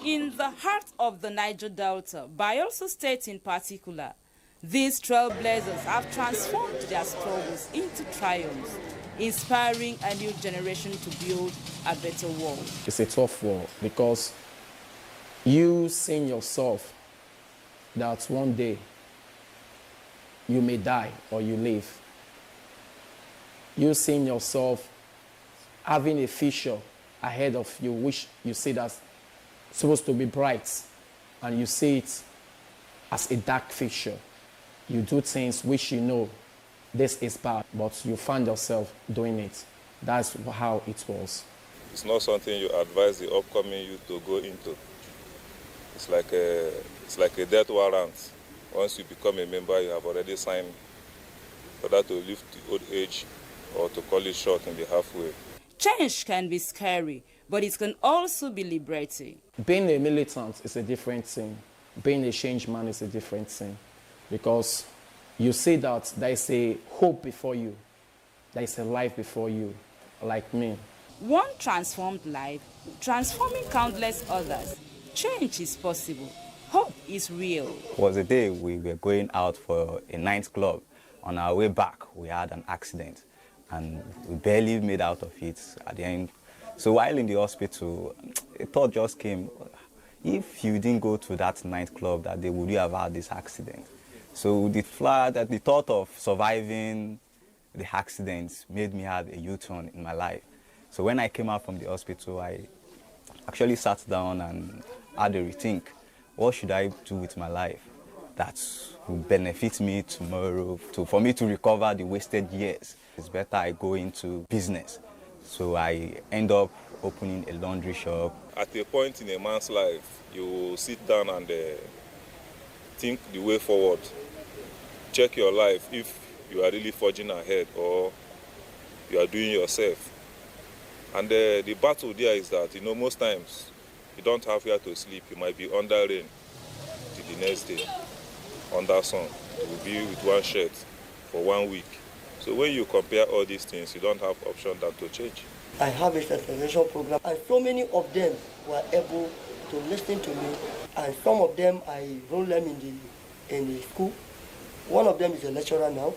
In the heart of the Niger Delta, Bayelsa State in particular, these trailblazers have transformed their struggles into triumphs, inspiring a new generation to build a better world. It's a tough world because you seeing yourself that one day you may die or you live. You seeing yourself having a future ahead of you, which you see that's supposed to be bright, and you see it as a dark future. You do things which you know this is bad, but you find yourself doing it. That's how it was. It's not something you advise the upcoming youth to go into. It's like a death warrant. Once you become a member, you have already signed for that to live to old age or to call it short in the halfway. Change can be scary, but it can also be liberating. Being a militant is a different thing. Being a change man is a different thing. Because you see that there is a hope before you. There is a life before you, like me. One transformed life, transforming countless others. Change is possible. Hope is real. It was a day we were going out for a nightclub. On our way back, we had an accident, and we barely made out of it at the end. So while in the hospital, a thought just came, if you didn't go to that nightclub that day, would you have had this accident? So the thought of surviving the accident made me have a U-turn in my life. So when I came out from the hospital, I actually sat down and had a rethink. What should I do with my life? that will benefit me tomorrow, for me to recover the wasted years. It's better I go into business. So I end up opening a laundry shop. At a point in a man's life, you sit down and think the way forward. Check your life if you are really forging ahead or you are doing yourself. And the battle there is that, most times you don't have where to sleep. You might be under rain till the next day, under sun. You will be with one shirt for 1 week. So when you compare all these things, you don't have option than to change. I have a sensitization program, and so many of them were able to listen to me, and some of them I enroll them in the school. One of them is a lecturer now,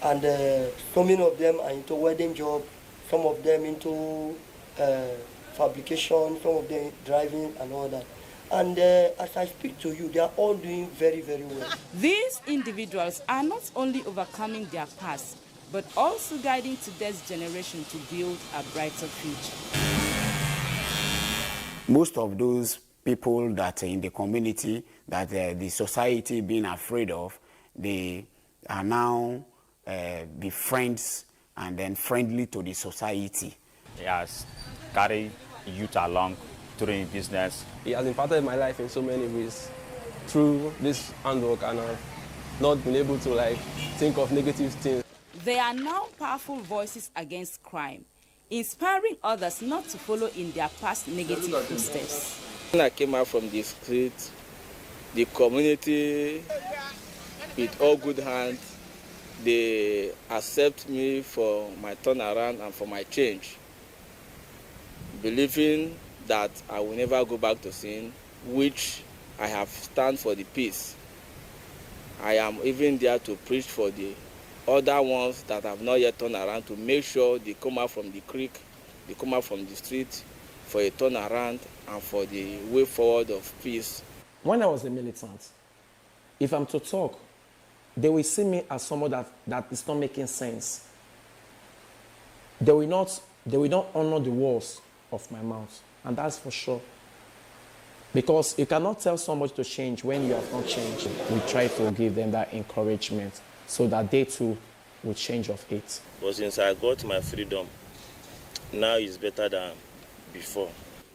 and so many of them are into wedding job, some of them into fabrication, some of them driving and all that. And as I speak to you, they are all doing very, very well. These individuals are not only overcoming their past, but also guiding today's generation to build a brighter future. Most of those people that are in the community, that the society being afraid of, they are now be friends and then friendly to the society. He has carried youth along during business. He has impacted my life in so many ways through this handwork, and I've not been able to think of negative things. They are now powerful voices against crime, inspiring others not to follow in their past negative footsteps. When I came out from the street, the community, with all good hands, they accept me for my turnaround and for my change, believing that I will never go back to sin, which I have stand for the peace. I am even there to preach for the other ones that have not yet turned around, to make sure they come out from the creek, they come out from the street for a turnaround and for the way forward of peace. When I was a militant, if I'm to talk, they will see me as someone that is not making sense. They will not honor the words of my mouth, and that's for sure. Because you cannot tell somebody to change when you have not changed. We try to give them that encouragement so that they too will change of it. But since I got my freedom, now it's better than before.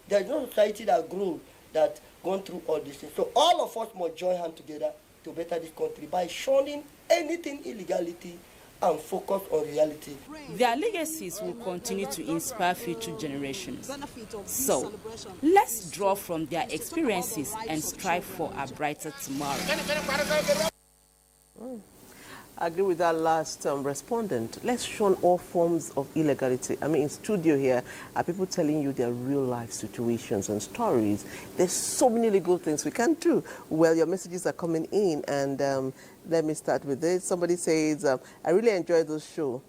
There's no society that grew, that gone through all these things. So all of us must join hands together to better this country by shunning anything illegality and focus on reality. Their legacies will continue to inspire future generations. So, let's draw from their experiences and strive for a brighter tomorrow. I agree with that last respondent. Let's shun all forms of illegality. I mean, in studio here are people telling you their real life situations and stories. There's so many legal things we can do. Well, your messages are coming in, and let me start with this. Somebody says, I really enjoyed this show.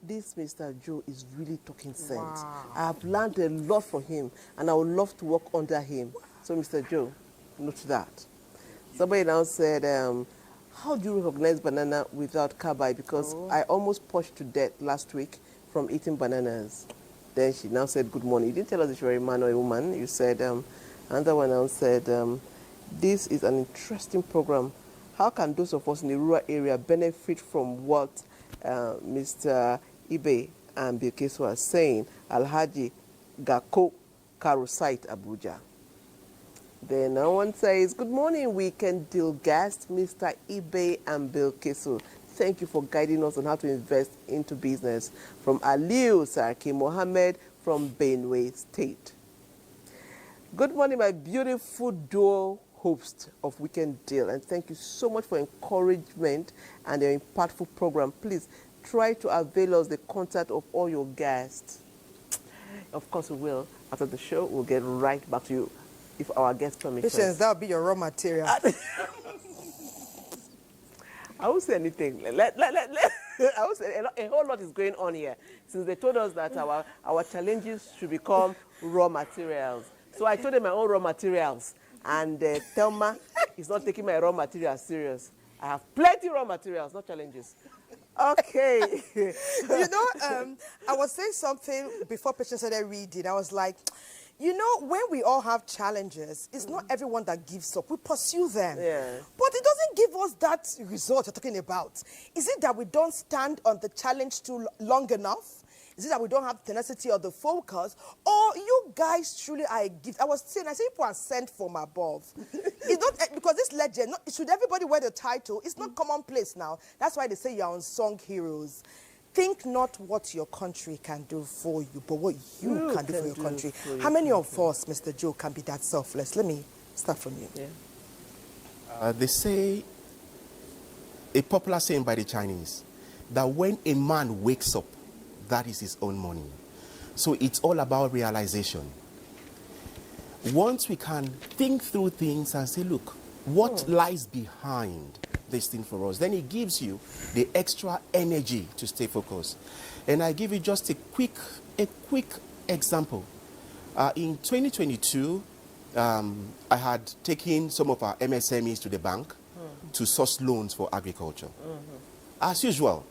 This Mr. Joe is really talking sense. Wow. I have learned a lot from him, and I would love to work under him. So, Mr. Joe, note that. Somebody now said, how do you recognize banana without carbide? Because I almost pushed to death last week from eating bananas. Then she now said, good morning. You didn't tell us if you were a man or a woman. You said, another one now said, this is an interesting program. How can those of us in the rural area benefit from what Mr. Ibe and Bilkesu are saying? Alhaji Gako Karusite Abuja. Then no one says, good morning, weekend deal guest, Mr. Ibe and Bilkesu. Thank you for guiding us on how to invest into business. From Aliu Sarki Mohammed from Benue State. Good morning, my beautiful duo host of Weekend Deal, and thank you so much for encouragement and your impactful program. Please try to avail us the contact of all your guests. Of course we will. After the show, we'll get right back to you if our guests permit us. Patience, that'll be your raw material. I won't say anything. I would say a whole lot is going on here, since they told us that our challenges should become raw materials. So I told them my own raw materials, and Thelma is not taking my raw materials serious. I have plenty raw materials, not challenges. Okay. I was saying something before Patience started reading. I was like, You know, when we all have challenges, it's not everyone that gives up. We pursue them. Yeah. But it doesn't give us that result you're talking about. Is it that we don't stand on the challenge too long enough? Is it that we don't have tenacity or the focus? Or you guys truly are a gift? I was saying, I say people are sent from above. It's not because this legend, should everybody wear the title? It's not commonplace now. That's why they say you're unsung heroes. Think not what your country can do for you, but what you can do for your country. How many of us, Mr. Joe, can be that selfless? Let me start from you. Yeah. They say, a popular saying by the Chinese, that when a man wakes up, that is his own morning. So it's all about realization. Once we can think through things and say, look, what lies behind this thing for us, then it gives you the extra energy to stay focused. And I give you just a quick example. In 2022, I had taken some of our MSMEs to the bank to source loans for agriculture. As usual,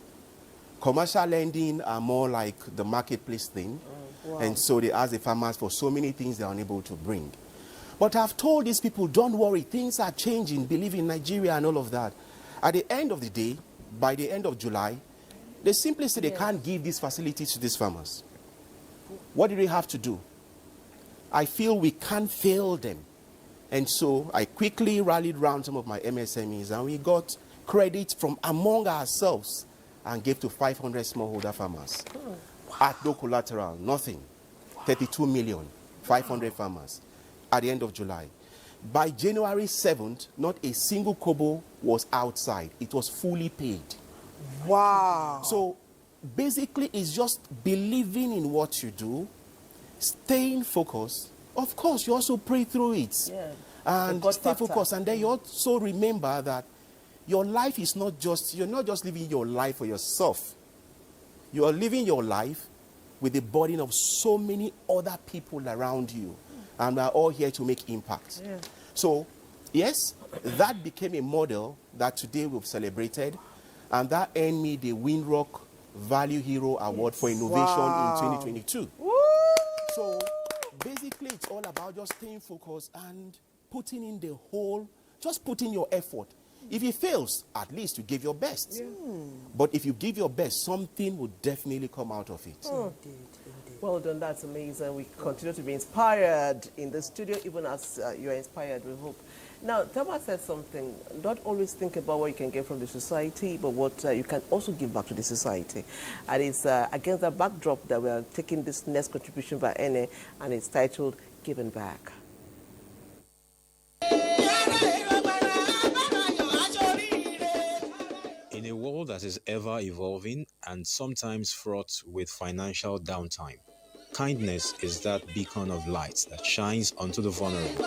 commercial lending are more like the marketplace thing. Wow. And so they ask the farmers for so many things they are unable to bring. But I've told these people, don't worry, things are changing, believe in Nigeria and all of that. At the end of the day, by the end of July, they simply say they can't give these facilities to these farmers. What do they have to do? I feel we can't fail them. And so I quickly rallied around some of my MSMEs and we got credit from among ourselves and gave to 500 smallholder farmers. At no collateral, nothing. 32 million, 500 farmers at the end of July. By January 7th, not a single kobo was outside. It was fully paid. Wow. So basically, it's just believing in what you do, staying focused. Of course, you also pray through it. Yeah. And stay focused. And then you also remember that your life is not just, you're not just living your life for yourself. You are living your life with the burden of so many other people around you. And we are all here to make impact. Yeah. So, yes, that became a model that today we've celebrated. And that earned me the Winrock Value Hero Award for Innovation in 2022. Woo! So, basically, it's all about just staying focused and putting in the whole, just putting your effort. If it fails, at least you give your best. Yeah. But if you give your best, something will definitely come out of it. Indeed. Well done, that's amazing. We continue to be inspired in the studio, even as you're inspired, we hope. Now, Tama said something, don't always think about what you can get from the society, but what you can also give back to the society. And it's against the backdrop that we are taking this next contribution by NA, and it's titled Giving Back. In a world that is ever evolving and sometimes fraught with financial downtime, kindness is that beacon of light that shines onto the vulnerable.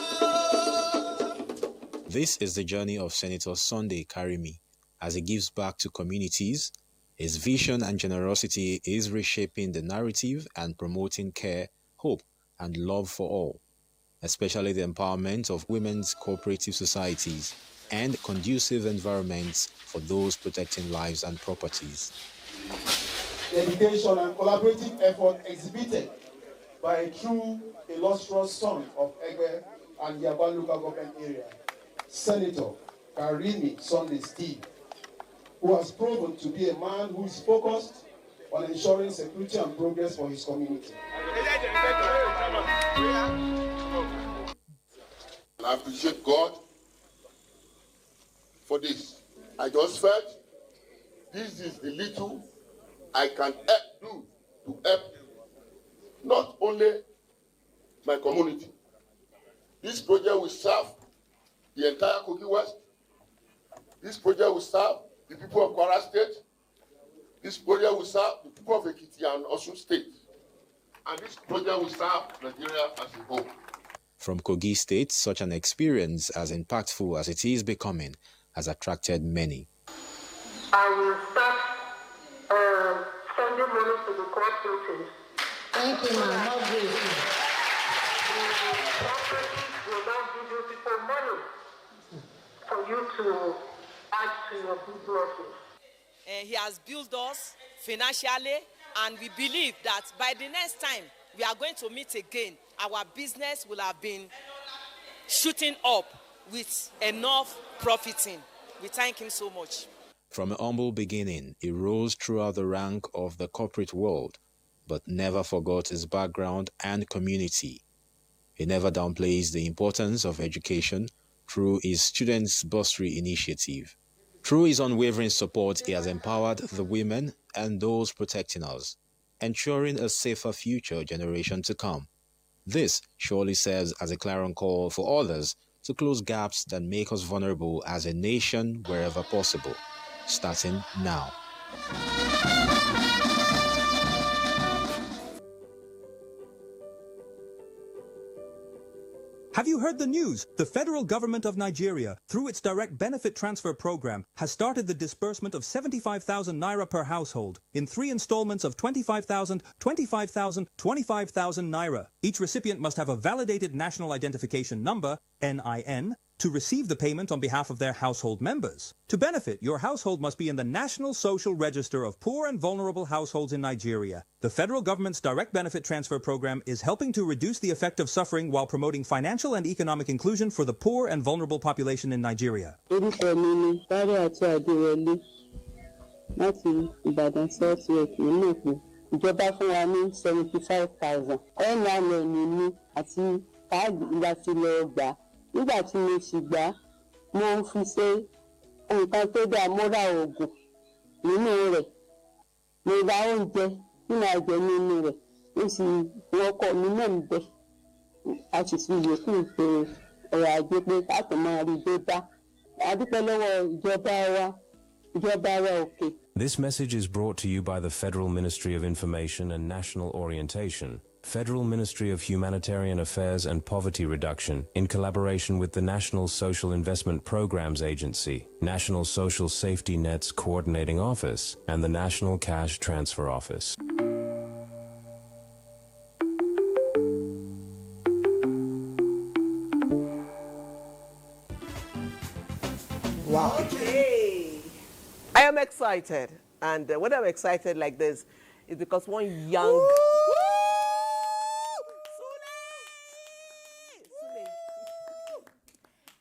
This is the journey of Senator Sunday Karimi as he gives back to communities. His vision and generosity is reshaping the narrative and promoting care, hope, and love for all, especially the empowerment of women's cooperative societies and conducive environments for those protecting lives and properties. Dedication and collaborative effort exhibited by a true illustrious son of Egbe and Yaban local government area, Senator Karimi Sunday Steve, who has proven to be a man who is focused on ensuring security and progress for his community. I appreciate God for this. I just felt this is the little I can do to help not only my community. This project will serve the entire Kogi West. This project will serve the people of Kwara State. This project will serve the people of Ekiti and Osun State. And this project will serve Nigeria as a whole. From Kogi State, such an experience, as impactful as it is becoming, has attracted many. I will start sending money to the cooperatives. Thank you, ma'am. More grace. The cooperatives will now give you people money for you to add to your businesses. He has built us financially, and we believe that by the next time we are going to meet again, our business will have been shooting up with enough profiting. We thank him so much. From a humble beginning, he rose throughout the rank of the corporate world, but never forgot his background and community. He never downplays the importance of education through his Students' Bursary initiative. Through his unwavering support, he has empowered the women and those protecting us, ensuring a safer future generation to come. This surely serves as a clarion call for others to close gaps that make us vulnerable as a nation wherever possible, starting now. Have you heard the news? The federal government of Nigeria, through its direct benefit transfer program, has started the disbursement of 75,000 naira per household in 3 installments of 25,000, 25,000, 25,000 naira. Each recipient must have a validated national identification number, NIN, to receive the payment on behalf of their household members. To benefit, your household must be in the National Social Register of Poor and Vulnerable Households in Nigeria. The federal government's direct benefit transfer program is helping to reduce the effect of suffering while promoting financial and economic inclusion for the poor and vulnerable population in Nigeria. Ìjọba fún wa ní 75,000. NIN mi àti káàdì ìgbà tí lọ gbà. Nígbà tí mo sì gbà, mo fi ṣe nǹkan tó dáa, mo ra oògùn nínú rẹ̀. Mo ra oúnjẹ tí màá jẹ nínú rẹ̀. Mo sì wọkọ̀ mi náà ń bẹ. A sì fi yòókù ṣe ọ̀rọ̀ ajé pé káàtó máa rí dé bá. A dúpẹ́ lọ́wọ́ ìjọba wa òkè. This message is brought to you by the Federal Ministry of Information and National Orientation, Federal Ministry of Humanitarian Affairs and Poverty Reduction, in collaboration with the National Social Investment Programs Agency, National Social Safety Net's Coordinating Office, and the National Cash Transfer Office. Wow. Okay. I am excited. And when I'm excited like this, it's because one young...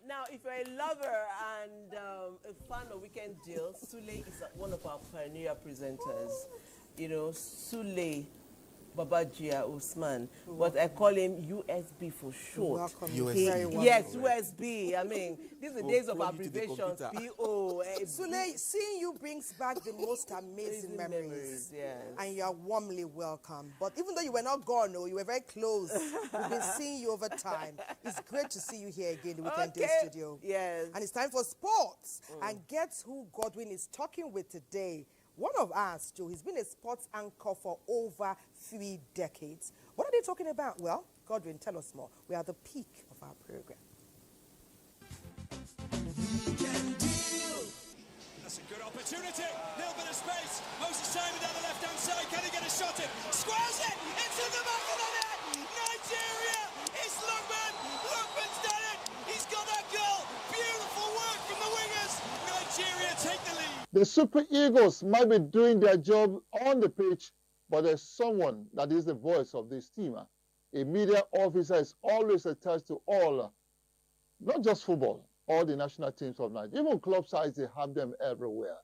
Now, if you're a lover and a fan of Weekend Deal, Sule is one of our pioneer presenters. You know, Sule Babajia Usman, but I call him USB for short. USB. Yes, USB. I mean, these are the days of abbreviations. PO. Sule, seeing you brings back the most amazing memories. Yes. And you are warmly welcome. But even though you were not gone, you were very close. We've been seeing you over time. It's great to see you here again in the Weekend Deal studio. Yes. And it's time for sports. And guess who Godwin is talking with today? One of us, Joe, he's been a sports anchor for over 3 decades. What are they talking about? Well, Godwin, tell us more. We are at the peak of our program. That's a good opportunity. Little bit of space. Moses Simon down the left-hand side. Can he get a shot in? Squares it into the back of the net. Nigeria! It's Lookman. Lookman's done it. He's got that goal. Beautiful work from the wingers. Nigeria take the lead. The Super Eagles might be doing their job on the pitch, but there's someone that is the voice of this team. A media officer is always attached to all, not just football, all the national teams of Nigeria. Even club sides, they have them everywhere.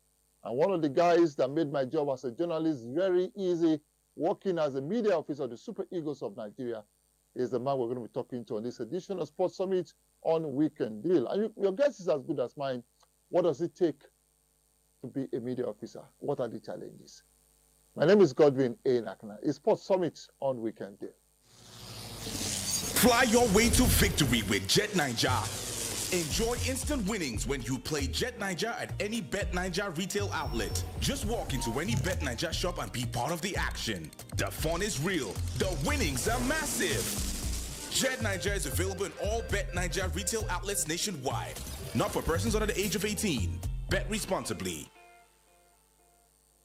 And one of the guys that made my job as a journalist very easy, working as a media officer of the Super Eagles of Nigeria, is the man we're going to be talking to on this edition of Sports Summit on Weekend Deal. And your guess is as good as mine. What does it take to be a media officer? What are the challenges? My name is Godwin A. Nakana. It's Sports Summit on Weekend Deal. Fly your way to victory with Jet Niger. Enjoy instant winnings when you play Jet Niger at any Bet Niger retail outlet. Just walk into any Bet Niger shop and be part of the action. The fun is real. The winnings are massive. Jet Niger is available in all Bet Niger retail outlets nationwide. Not for persons under the age of 18. Bet responsibly.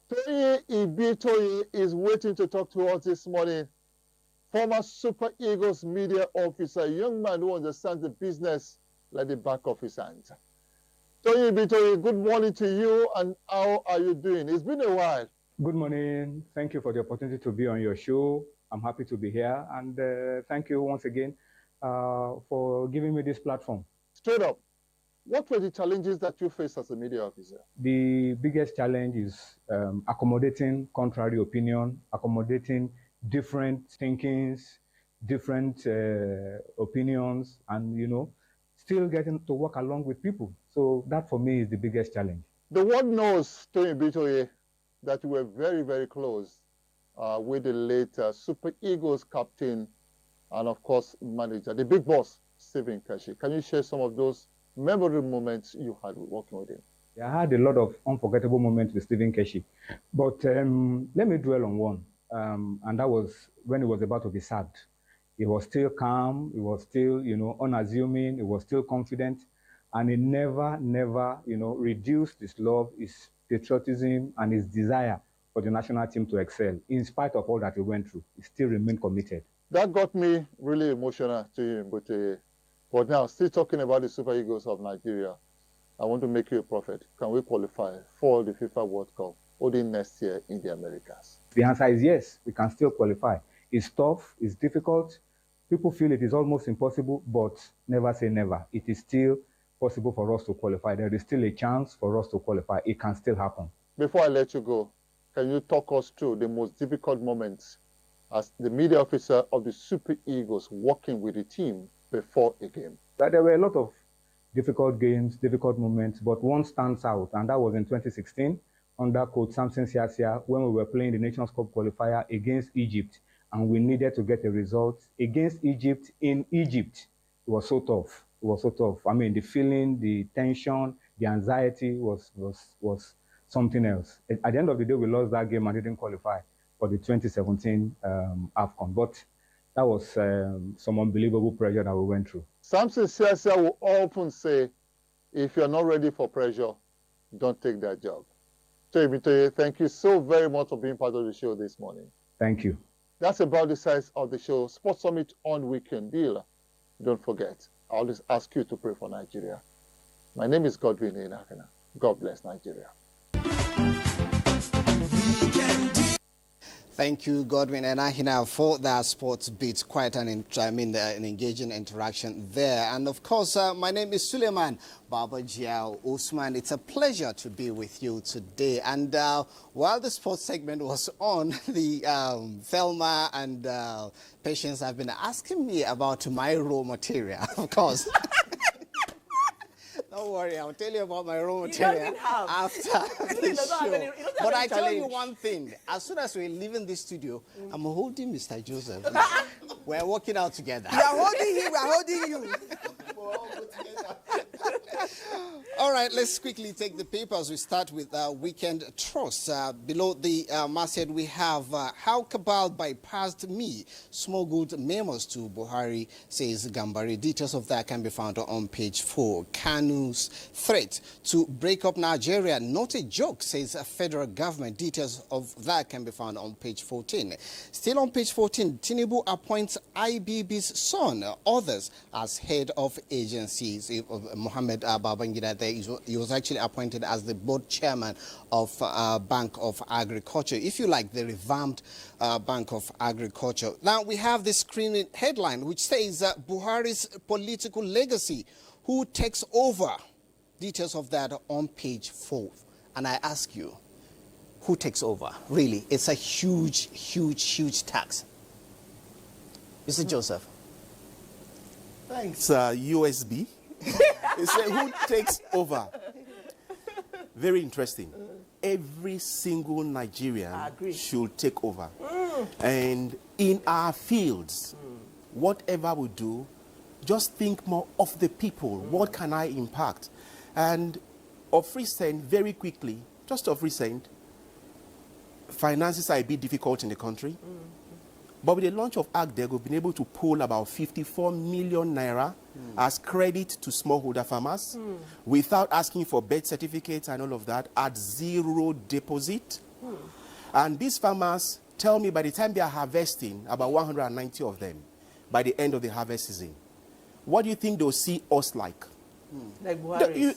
Toye Ibitoye is waiting to talk to us this morning. Former Super Eagles media officer, a young man who understands the business like the back of his hand. Toye Ibitoye, good morning to you, and how are you doing? It's been a while. Good morning. Thank you for the opportunity to be on your show. I'm happy to be here. And thank you once again for giving me this platform. Straight up, what were the challenges that you faced as a media officer? The biggest challenge is accommodating contrary opinion, accommodating different thinkings, different opinions, and, you know, still getting to work along with people. So that for me is the biggest challenge. The world knows, Tony Bitoye, that you were very, very close with the late Super Eagles captain and, of course, manager, the big boss, Stephen Keshi. Can you share some of those memorable moments you had working with him? Yeah, I had a lot of unforgettable moments with Stephen Keshi, but let me dwell on one, and that was when he was about to be sacked. He was still calm, he was still, you know, unassuming, he was still confident, and he never, you know, reduced his love, his patriotism, and his desire for the national team to excel. In spite of all that he went through, he still remained committed. That got me really emotional to him, but now, still talking about the Super Eagles of Nigeria, I want to make you a prophet. Can we qualify for the FIFA World Cup holding next year in the Americas? The answer is yes, we can still qualify. It's tough, it's difficult. People feel it is almost impossible, but never say never. It is still possible for us to qualify. There is still a chance for us to qualify. It can still happen. Before I let you go, can you talk us through the most difficult moments as the media officer of the Super Eagles working with the team before a game? There were a lot of difficult games, difficult moments, but one stands out, and that was in 2016 under Coach Samson Siasia when we were playing the Nations Cup qualifier against Egypt, and we needed to get a result against Egypt in Egypt. It was so tough. It was so tough. I mean, the feeling, the tension, the anxiety was something else. At the end of the day, we lost that game and didn't qualify for the 2017 AFCON. But that was some unbelievable pressure that we went through. Samson Siasia will often say, if you're not ready for pressure, don't take that job. Toye, thank you so very much for being part of the show this morning. Thank you. That's about the size of the show. Sports Summit on Weekend Deal. Don't forget, I always ask you to pray for Nigeria. My name is Godwin Enakana. God bless Nigeria. Thank you, Godwin and Ahina, for that sports beat. Quite an engaging interaction there. And of course, my name is Suleiman Babajiao Usman. It's a pleasure to be with you today. And while the sports segment was on, the Thelma and Patience have been asking me about my raw material, of course. Don't worry, I'll tell you about my raw material after the show. But I tell you one thing, as soon as we're leaving this studio, I'm holding Mr. Joseph. We're working out together. We are holding him, we are holding you. All right, let's quickly take the papers. We start with Weekend Trust. Below the masthead, we have how cabal bypassed me. Smuggled memos to Buhari, says Gambari. Details of that can be found on page 4. Kanu's threat to break up Nigeria, not a joke, says a federal government. Details of that can be found on page 14. Still on page 14, Tinubu appoints IBB's son, others as head of agencies. Mohammed Babangida there, he was actually appointed as the board chairman of Bank of Agriculture, if you like, the revamped Bank of Agriculture. Now we have this screening headline which says Buhari's political legacy, who takes over? Details of that on page 4. And I ask you, who takes over? Really, it's a huge, huge, huge tax. Mr. Joseph. Thanks, USB. He said, who takes over? Very interesting. Every single Nigerian should take over. And in our fields, whatever we do, just think more of the people. What can I impact? And of recent, very quickly, just of recent, finances are a bit difficult in the country. But with the launch of AgDeg, we've been able to pull about 54 million naira as credit to smallholder farmers without asking for birth certificates and all of that at zero deposit. And these farmers tell me by the time they are harvesting, about 190 of them, by the end of the harvest season, what do you think they'll see us like? Like Buhari.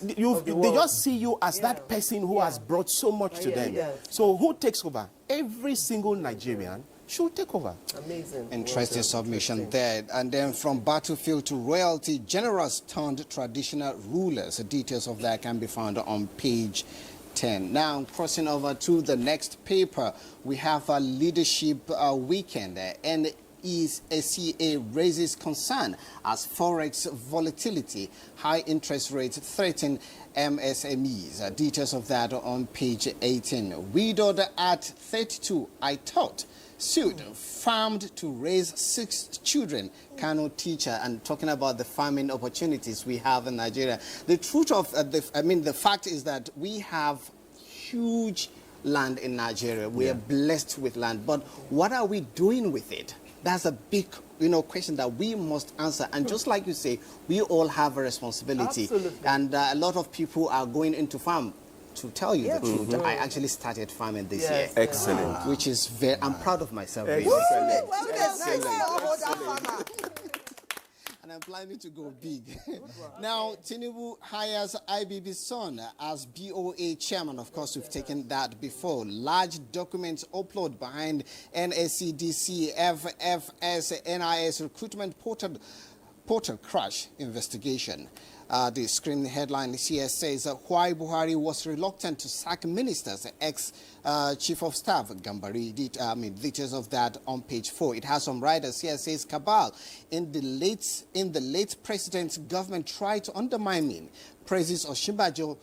They just see you as that person who has brought so much to them. So who takes over? every single Nigerian should take over. Amazing. Interesting submission there. And then from battlefield to royalty, generals turned traditional rulers. The details of that can be found on page 10. Now, crossing over to the next paper, we have a leadership weekend. NECA raises concern as forex volatility, high interest rates threaten MSMEs. Details of that on page 18. Widowed at 32, I thought. Sued, farmed to raise 6 children. Kano teacher, and talking about the farming opportunities we have in Nigeria. The truth of the fact is that we have huge land in Nigeria. We are blessed with land, but what are we doing with it? That's a big, question that we must answer. And just like you say, we all have a responsibility. Absolutely. And a lot of people are going into farm. To tell you the truth, I actually started farming this year. Excellent. Which is very, I'm proud of myself. Really. And I'm planning to go big. Now, Tinubu hires IBB's son as BOA chairman. Of course, we've taken that before. Large documents upload behind NSCDC, FFS, NIS recruitment portal crash investigation. The screen headline here says why Buhari was reluctant to sack ministers. Ex-Chief of Staff Gambari details of that on page 4. It has some writers here says cabal in the late president's government tried to undermine me. Praises Osinbajo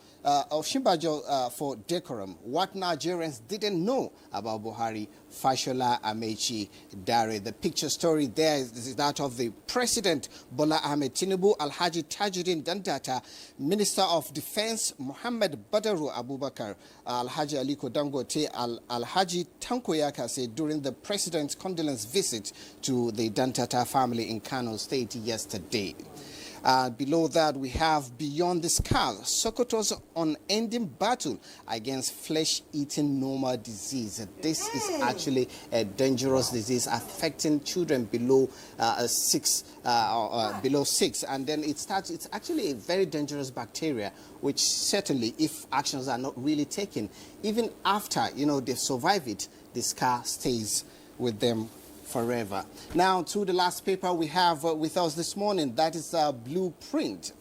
for decorum. What Nigerians didn't know about Buhari, Fashola, Amechi, Dare. The picture story there is that of the President Bola Ahmed Tinubu, Alhaji Tajuddin Dandata, Minister of Defense Mohammed Badaru Abubakar, Alhaji Aliko Dangote, Alhaji Tanko Yakase during the President's condolence visit to the Dantata family in Kano State yesterday. Below that, we have Beyond the Scars, Sokoto's unending battle against flesh-eating normal disease. This is actually a dangerous disease affecting children below 6. And then it's actually a very dangerous bacteria, which certainly, if actions are not really taken, even after, they survive it, the scar stays with them forever. Now to the last paper we have with us this morning, that is Blueprint.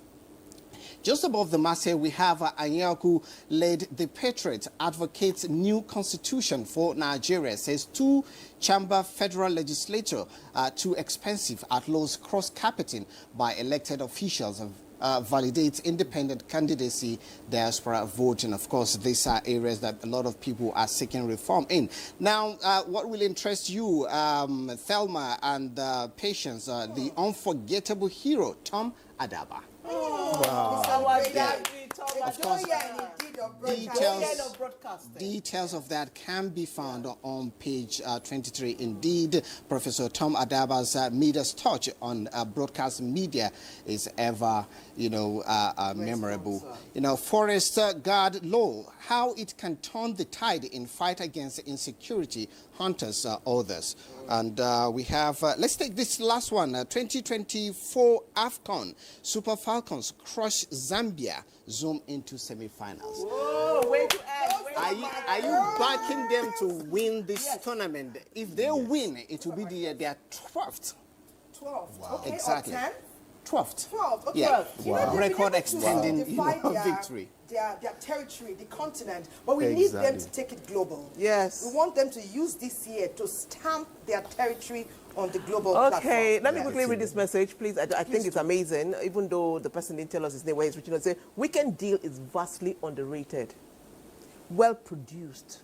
Just above the masthead, we have Anyaku led the Patriot advocates new constitution for Nigeria. Says 2-chamber federal legislature are too expensive, outlaws cross-carpeting by elected officials. Validates independent candidacy, diaspora voting. Of course, these are areas that a lot of people are seeking reform in. Now, what will interest you, Thelma and Patience, the unforgettable hero, Tom Adaba. Of course, details of that can be found on page 23. Indeed, Professor Tom Adaba's Midas touch on broadcast media is ever, memorable. Forest Guard law, how it can turn the tide in fight against insecurity, hunters, others. And we have, let's take this last one, 2024 AFCON. Super Falcons crush Zambia, zoom into semi-finals. Whoa, way to end. Are you backing them to win this tournament? If they win, it will be their 12th. 12. Wow. Okay, Exactly. 12th. 12. Okay. Yeah. Wow. Record extending victory. Their territory, the continent, but we need them to take it global. Yes. We want them to use this year to stamp their territory on the global platform. Okay, let me quickly read this message, please. I think it's amazing, even though the person didn't tell us his name, where he's reaching out. Say, Weekend Deal is vastly underrated, well produced,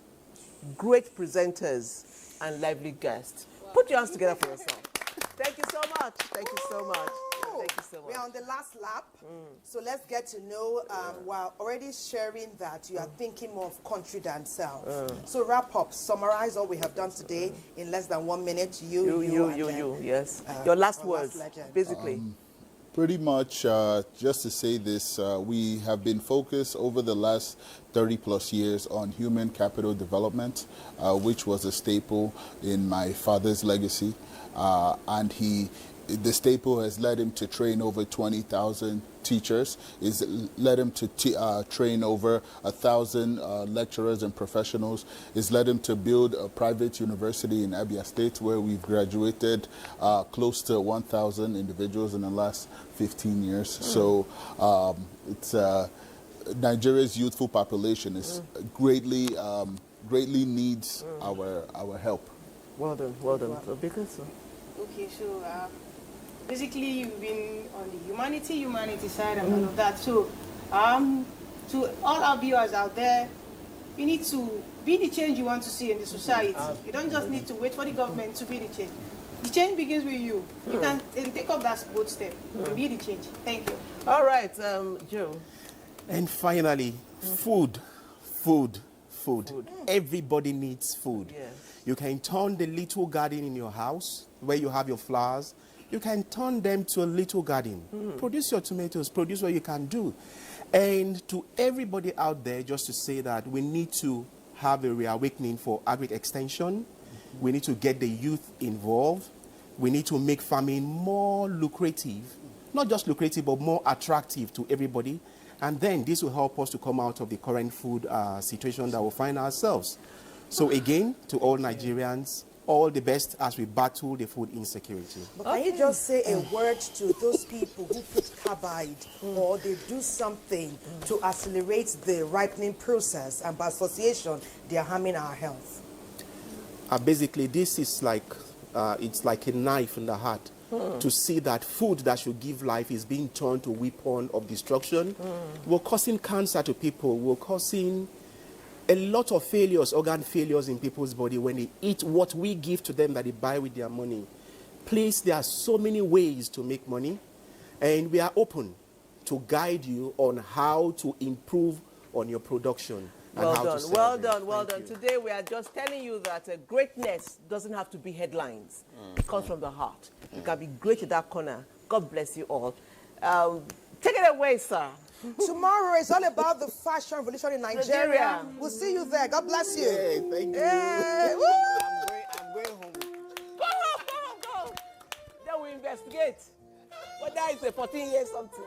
great presenters, and lively guests. Put your hands together for yourself. Thank you so much. Thank you so much. Thank you so much. We're on the last lap, so let's get to know, while already sharing that you are thinking more of country than self. So wrap up, summarize all we have done today in less than 1 minute. You, yes. Your last words, basically. Pretty much, just to say this, we have been focused over the last 30 plus years on human capital development, which was a staple in my father's legacy. And the staple has led him to train over 20,000 teachers. It's led him to train over 1,000 lecturers and professionals. It's led him to build a private university in Abia State where we've graduated close to 1,000 individuals in the last 15 years. So it's Nigeria's youthful population is greatly needs our help. Well done, well done. So, because okay, so basically you've been on the humanity side and all of that. So to all our viewers out there, you need to be the change you want to see in the society. You don't just need to wait for the government to be the change. The change begins with you. You can take up that bold step and be the change. Thank you. All right, Joe. And finally, food. Everybody needs food. Yes. You can turn the little garden in your house where you have your flowers. You can turn them to a little garden. Produce your tomatoes, produce what you can do. And to everybody out there, just to say that we need to have a reawakening for agri-extension. We need to get the youth involved. We need to make farming more lucrative. Not just lucrative, but more attractive to everybody. And then this will help us to come out of the current food situation that we find ourselves. So again, to all Nigerians, all the best as we battle the food insecurity. But can you just say a word to those people who put carbide or they do something to accelerate the ripening process, and by association, they are harming our health? Basically, this is like, it's like a knife in the heart. To see that food that should give life is being turned to a weapon of destruction. We're causing cancer to people. We're causing a lot of failures, organ failures in people's body when they eat what we give to them that they buy with their money. Please, there are so many ways to make money, and we are open to guide you on how to improve on your production. Well done. Today we are just telling you that greatness doesn't have to be headlines. It comes from the heart. You can be great in that corner. God bless you all. Take it away, sir. Tomorrow is all about the fashion revolution in Nigeria. We'll see you there. God bless you. Hey, thank you. I'm going home. Go. Then we investigate. Whether it's a 14 years something.